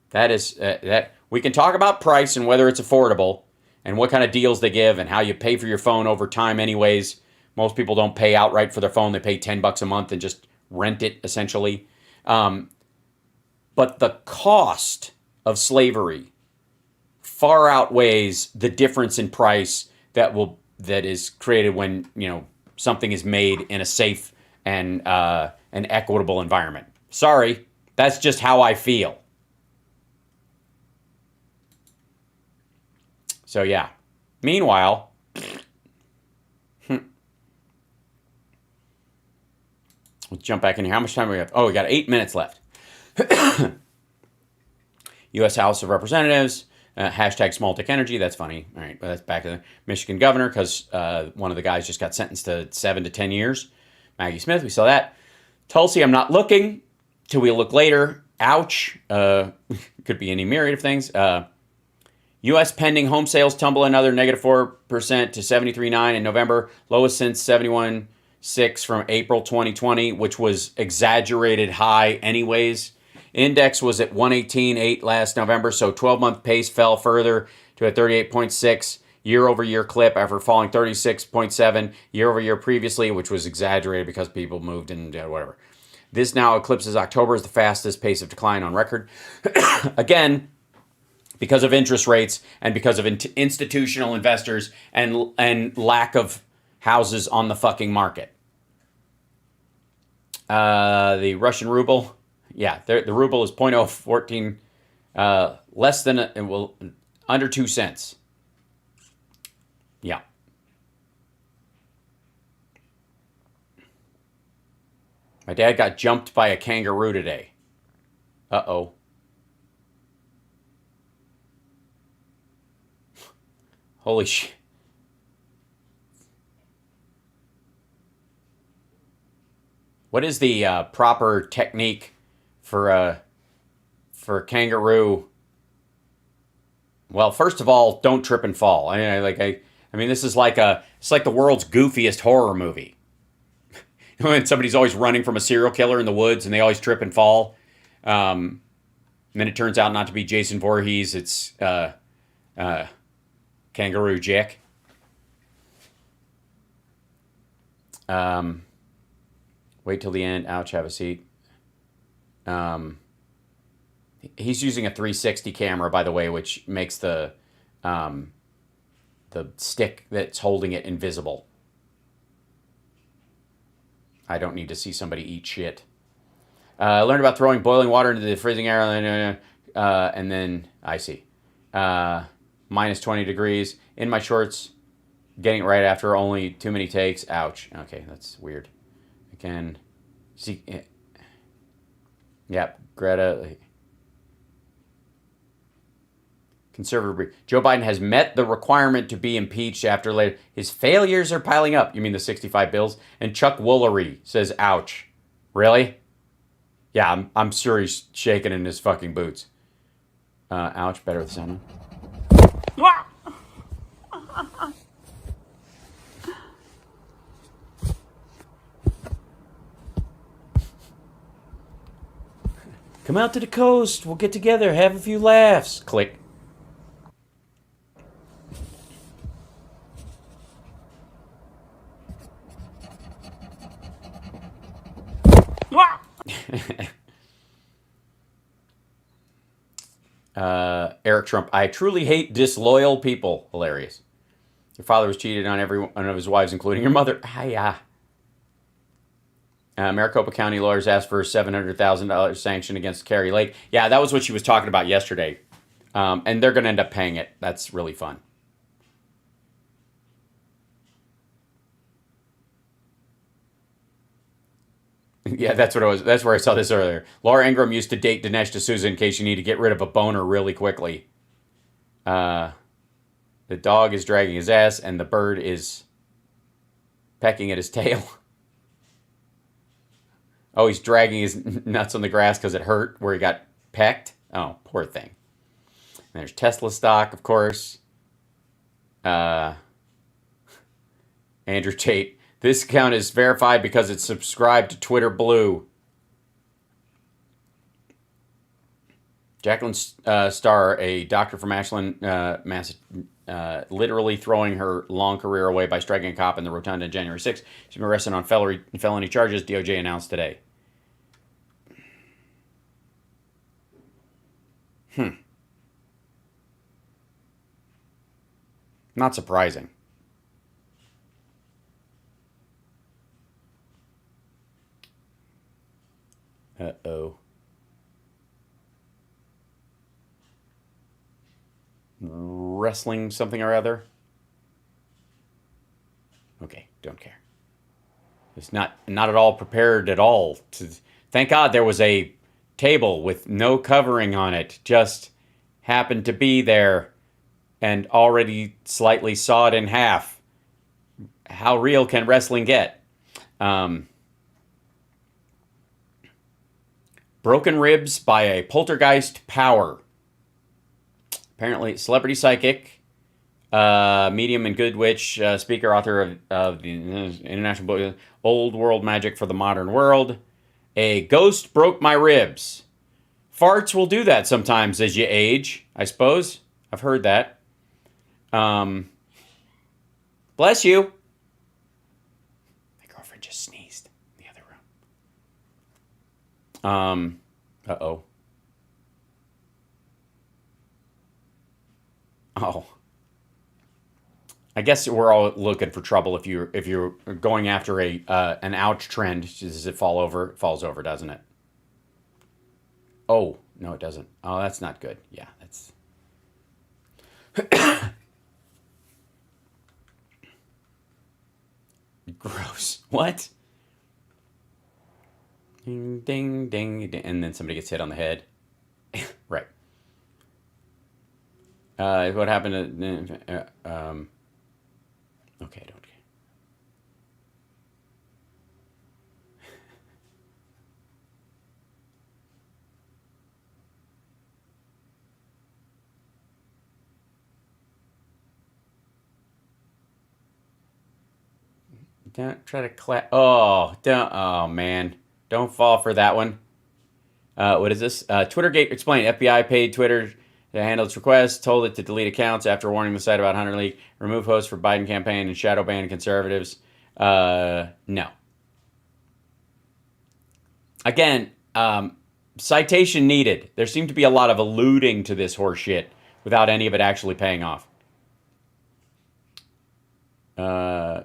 That is that we can talk about price and whether it's affordable and what kind of deals they give and how you pay for your phone over time anyways. Most people don't pay outright for their phone. They pay $10 a month and just rent it, essentially. But the cost of slavery far outweighs the difference in price that is created when something is made in a safe and an equitable environment. Sorry, that's just how I feel. So yeah. Meanwhile, let's jump back in here. How much time do we have? Oh, we got 8 minutes left. U.S. House of Representatives, hashtag small dick energy. That's funny. All right, well, that's back to the Michigan governor because one of the guys just got sentenced to 7 to 10 years. Maggie Smith, we saw that. Tulsi, I'm not looking till we look later. Ouch. Could be any myriad of things. U.S. pending home sales tumble another -4% to 73.9 in November, lowest since 71.6 from April 2020, which was exaggerated high anyways. Index was at 118.8 last November, so 12-month pace fell further to a 38.6 year-over-year clip after falling 36.7 year-over-year previously, which was exaggerated because people moved and whatever. This now eclipses October as the fastest pace of decline on record. Again, because of interest rates and because of institutional investors and lack of houses on the fucking market. The Russian ruble, yeah, the ruble is 0.014, less than, under 2 cents. Yeah. My dad got jumped by a kangaroo today. Uh-oh. Holy shit. What is the proper technique for a kangaroo? Well, first of all, don't trip and fall. I mean, this is it's like the world's goofiest horror movie. When somebody's always running from a serial killer in the woods and they always trip and fall. And then it turns out not to be Jason Voorhees. It's Kangaroo Jack. Wait till the end. Ouch, have a seat. He's using a 360 camera, by the way, which makes the stick that's holding it invisible. I don't need to see somebody eat shit. Learned about throwing boiling water into the freezing air, and then I see. Minus 20 degrees. In my shorts, getting it right after only too many takes. Ouch. Okay, that's weird. I can see. Yep, Greta. Conservative. Joe Biden has met the requirement to be impeached after later. His failures are piling up. You mean the 65 bills? And Chuck Woolery says, ouch. Really? Yeah, I'm sure he's shaking in his fucking boots. Ouch, better with the sound. Come out to the coast. We'll get together, have a few laughs. Click. Eric Trump, I truly hate disloyal people. Hilarious. Your father was cheated on every one of his wives, including your mother. Hiya. Maricopa County lawyers asked for a $700,000 sanction against Carrie Lake. Yeah, that was what she was talking about yesterday. And they're going to end up paying it. That's really fun. Yeah, that's what it was. That's where I saw this earlier. Laura Ingraham used to date Dinesh D'Souza in case you need to get rid of a boner really quickly. The dog is dragging his ass, and the bird is pecking at his tail. Oh, he's dragging his nuts on the grass because it hurt where he got pecked. Oh, poor thing. And there's Tesla stock, of course. Andrew Tate. This account is verified because it's subscribed to Twitter Blue. Jacqueline Starr, a doctor from Ashland, literally throwing her long career away by striking a cop in the Rotunda on January 6th. She's been arrested on felony charges, DOJ announced today. Not surprising. Uh-oh. Wrestling something or other? Okay, don't care. It's not at all prepared at all. Thank God there was a table with no covering on it. Just happened to be there and already slightly sawed in half. How real can wrestling get? Broken ribs by a poltergeist power. Apparently, celebrity psychic, medium and good witch, speaker, author of the international book, Old World Magic for the Modern World. A ghost broke my ribs. Farts will do that sometimes as you age, I suppose. I've heard that. Bless you. My girlfriend just sneezed in the other room. Uh-oh. Oh. I guess we're all looking for trouble if you're going after an ouch trend. Does it fall over? It falls over, doesn't it? Oh, no, it doesn't. Oh, that's not good. Yeah, that's... Gross. What? Ding, ding, ding, ding, and then somebody gets hit on the head. Right. What happened to... okay, I don't care. Don't try to clap. Oh, don't. Oh, man. Don't fall for that one. What is this? Twittergate explained. FBI paid Twitter to handle its request, told it to delete accounts after warning the site about Hunter leak, remove hosts for Biden campaign, and shadow ban conservatives. No. Again, citation needed. There seemed to be a lot of alluding to this horse shit without any of it actually paying off.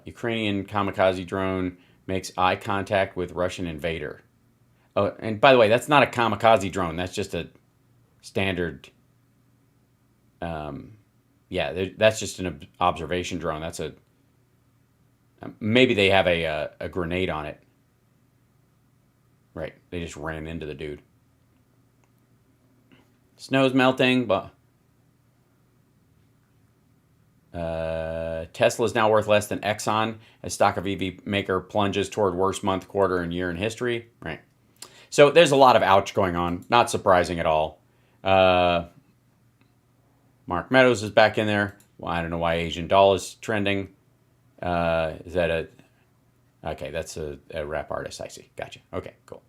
Ukrainian kamikaze drone makes eye contact with Russian invader. Oh, and by the way, that's not a kamikaze drone. That's just a standard... yeah, that's just an observation drone. That's a... maybe they have a grenade on it. Right, they just ran into the dude. Snow's melting, but... Tesla is now worth less than Exxon as stock of EV maker plunges toward worst month, quarter, and year in history. Right. So there's a lot of ouch going on. Not surprising at all. Mark Meadows is back in there. Well, I don't know why Asian Doll is trending. Is that a... Okay, that's a rap artist. I see. Gotcha. Okay, cool.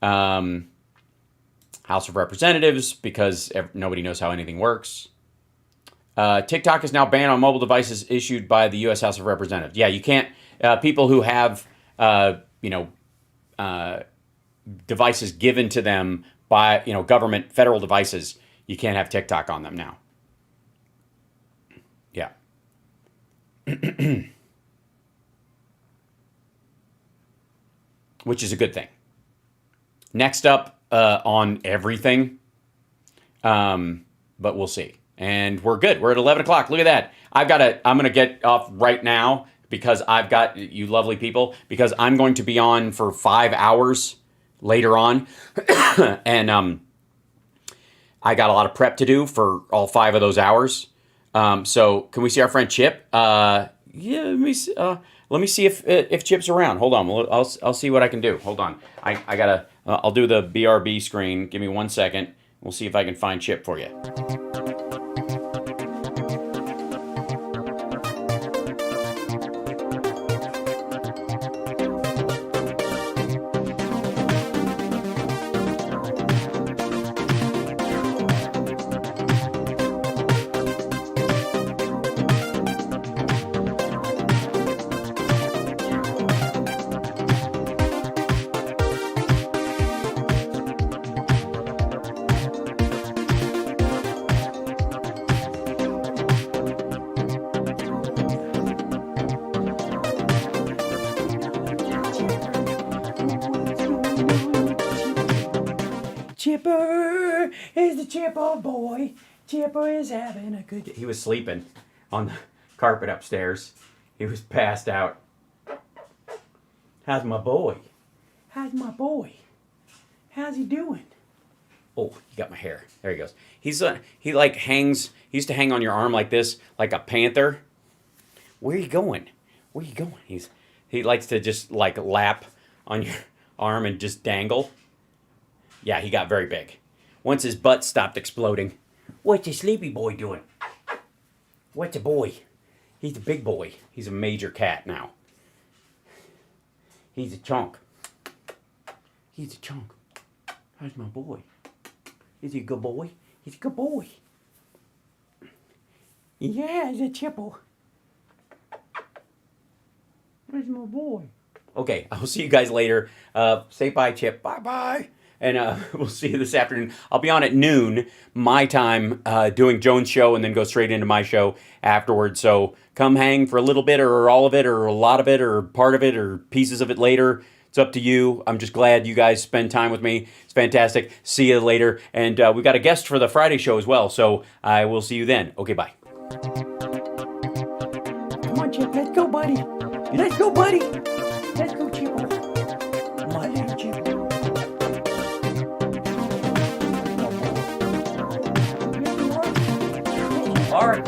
House of Representatives, because nobody knows how anything works. TikTok is now banned on mobile devices issued by the U.S. House of Representatives. Yeah, you can't... people who have, devices given to them by, government, federal devices, you can't have TikTok on them now. Yeah. Which is a good thing. Next up on everything, but we'll see. And we're good. We're at 11 o'clock. Look at that. I'm going to get off right now because I've got you lovely people, because I'm going to be on for 5 hours later on. And I got a lot of prep to do for all 5 of those hours. So can we see our friend Chip? Yeah, let me see. Let me see if Chip's around. Hold on. I'll see what I can do. Hold on. I gotta. I'll do the BRB screen. Give me 1 second. We'll see if I can find Chip for you. Chipper is the Chipper boy. Chipper is having a good day. He was sleeping on the carpet upstairs. He was passed out. How's my boy? How's my boy? How's he doing? Oh, he got my hair. There he goes. He like hangs. He used to hang on your arm like this, like a panther. Where are you going? Where are you going? He likes to just like lap on your arm and just dangle. Yeah, he got very big. Once his butt stopped exploding. What's your sleepy boy doing? What's a boy? He's a big boy. He's a major cat now. He's a chunk. He's a chunk. How's my boy? Is he a good boy? He's a good boy. Yeah, he's a chipple. Where's my boy? Okay, I'll see you guys later. Say bye, Chip. Bye-bye. And we'll see you this afternoon. I'll be on at noon, my time, doing Jones' show, and then go straight into my show afterwards. So come hang for a little bit, or all of it, or a lot of it, or part of it, or pieces of it later. It's up to you. I'm just glad you guys spend time with me. It's fantastic. See you later. And we got a guest for the Friday show as well. So I will see you then. Okay, bye. Come on, Chip. Let's go, buddy. Let's go, buddy. Let's go, Chip. Come on, little Chip. All right.